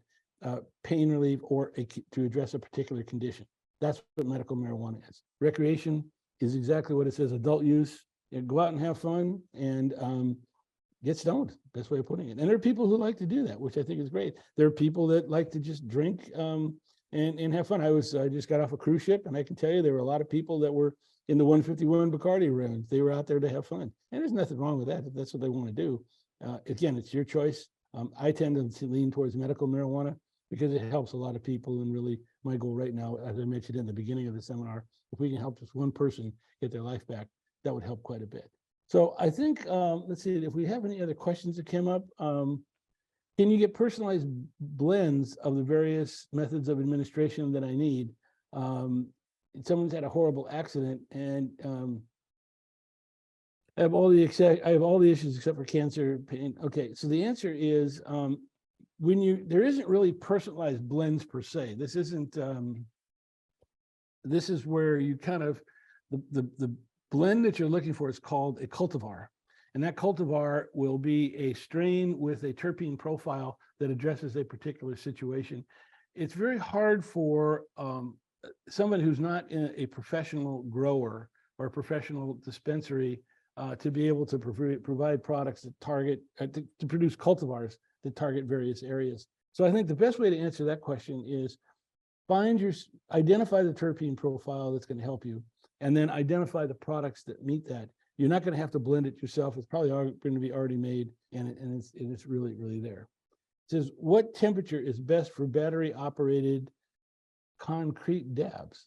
pain relief or to address a particular condition. That's what medical marijuana is. Recreation is exactly what it says, adult use. You go out and have fun and get stoned. Best way of putting it. And there are people who like to do that, which I think is great. There are people that like to just drink and have fun. I just got off a cruise ship, and I can tell you there were a lot of people that were in the 151 Bacardi room. They were out there to have fun, and there's nothing wrong with that if that's what they want to do. Again, it's your choice. I tend to lean towards medical marijuana because it helps a lot of people, and really my goal right now, as I mentioned in the beginning of the seminar, if we can help just one person get their life back, that would help quite a bit. So I think, let's see if we have any other questions that came up. Can you get personalized blends of the various methods of administration that I need? Someone's had a horrible accident, and I have all the issues except for cancer pain. Okay, so the answer is there isn't really personalized blends per se. This isn't. This is where you kind of the blend that you're looking for is called a cultivar. And that cultivar will be a strain with a terpene profile that addresses a particular situation. It's very hard for someone who's not a professional grower or a professional dispensary to be able to provide products that target, to produce cultivars that target various areas. So I think the best way to answer that question is identify the terpene profile that's going to help you, and then identify the products that meet that. You're not going to have to blend it yourself. It's probably going to be already made, and it's really, really there. It says, what temperature is best for battery operated concrete dabs?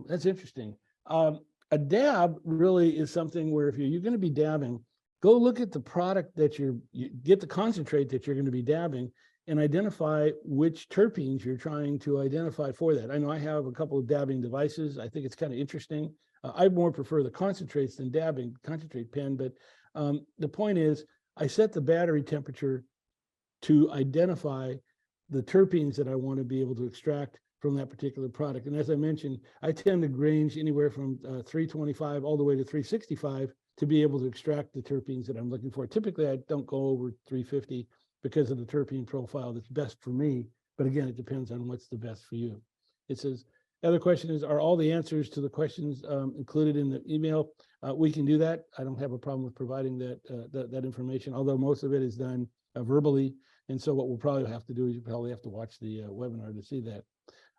That's interesting. A dab really is something where if you're going to be dabbing, go look at the product that you get the concentrate that you're going to be dabbing, and identify which terpenes you're trying to identify for that. I know I have a couple of dabbing devices. I think it's kind of interesting. I more prefer the concentrates than dabbing, concentrate pen, but the point is I set the battery temperature to identify the terpenes that I want to be able to extract from that particular product. And as I mentioned, I tend to range anywhere from 325 all the way to 365 to be able to extract the terpenes that I'm looking for. Typically, I don't go over 350 because of the terpene profile that's best for me. But again, it depends on what's the best for you. It says, the other question is, are all the answers to the questions included in the email? We can do that. I don't have a problem with providing that information, although most of it is done verbally. And so what we'll probably have to do is you probably have to watch the webinar to see that.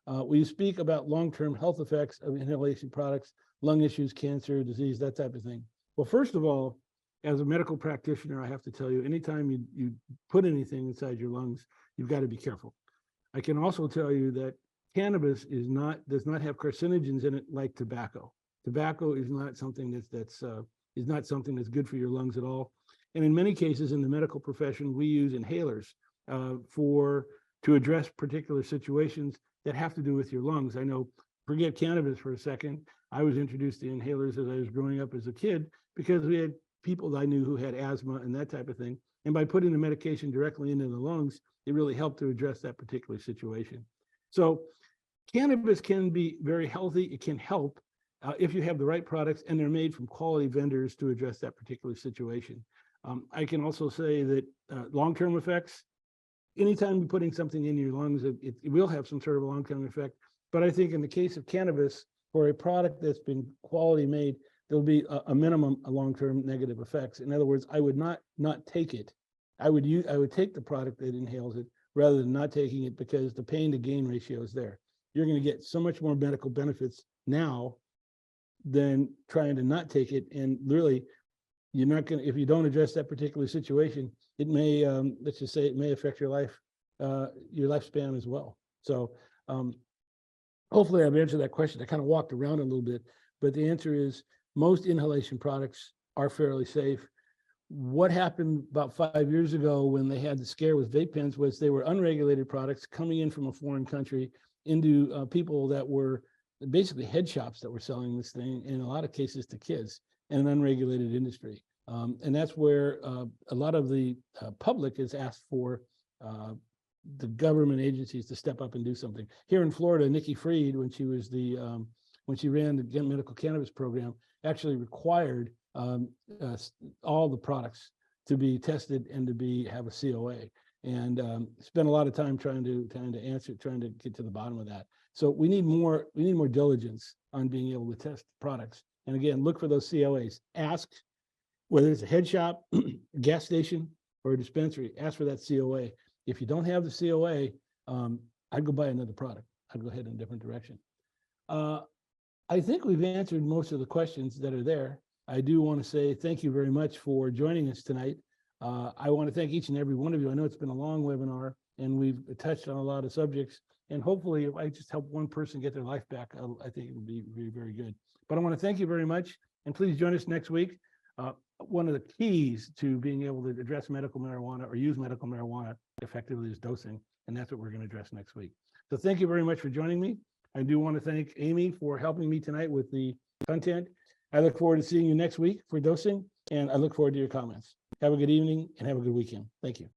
Will you speak about long-term health effects of inhalation products, lung issues, cancer, disease, that type of thing? Well, first of all, as a medical practitioner, I have to tell you, anytime you put anything inside your lungs, you've got to be careful. I can also tell you that cannabis does not have carcinogens in it like tobacco. Tobacco is not something that's good for your lungs at all. And in many cases in the medical profession, we use inhalers to address particular situations that have to do with your lungs. I know, forget cannabis for a second. I was introduced to inhalers as I was growing up as a kid because we had people that I knew who had asthma and that type of thing. And by putting the medication directly into the lungs, it really helped to address that particular situation. So cannabis can be very healthy. It can help if you have the right products and they're made from quality vendors to address that particular situation. I can also say that long-term effects, anytime you're putting something in your lungs, it will have some sort of a long-term effect. But I think in the case of cannabis, for a product that's been quality made, there'll be a minimum of long-term negative effects. In other words, I would not take it. I would take the product that inhales it rather than not taking it, because the pain to gain ratio is there. You're going to get so much more medical benefits now than trying to not take it. And really, you're not going to, if you don't address that particular situation, it may, let's just say it may affect your lifespan as well. So hopefully I've answered that question. I kind of walked around a little bit, but the answer is most inhalation products are fairly safe. What happened about 5 years ago when they had the scare with vape pens was they were unregulated products coming in from a foreign country into people that were basically head shops that were selling this thing, in a lot of cases to kids, in an unregulated industry. And that's where a lot of the public is asked for the government agencies to step up and do something. Here in Florida, Nikki Fried, when she was when she ran the medical cannabis program, actually required all the products to be tested and to have a COA. And spent a lot of time trying to get to the bottom of that. So we need more diligence on being able to test products. And again, look for those COAs. Ask whether it's a head shop, a gas station, or a dispensary. Ask for that COA. If you don't have the COA, I'd go buy another product. I'd go ahead in a different direction. I think we've answered most of the questions that are there. I do want to say thank you very much for joining us tonight. I want to thank each and every one of you. I know it's been a long webinar and we've touched on a lot of subjects, and hopefully if I just help one person get their life back, I think it would be very, very good. But I want to thank you very much, and please join us next week. One of the keys to being able to address medical marijuana or use medical marijuana effectively is dosing, and that's what we're going to address next week. So thank you very much for joining me. I do want to thank Amy for helping me tonight with the content. I look forward to seeing you next week for dosing, and I look forward to your comments. Have a good evening and have a good weekend. Thank you.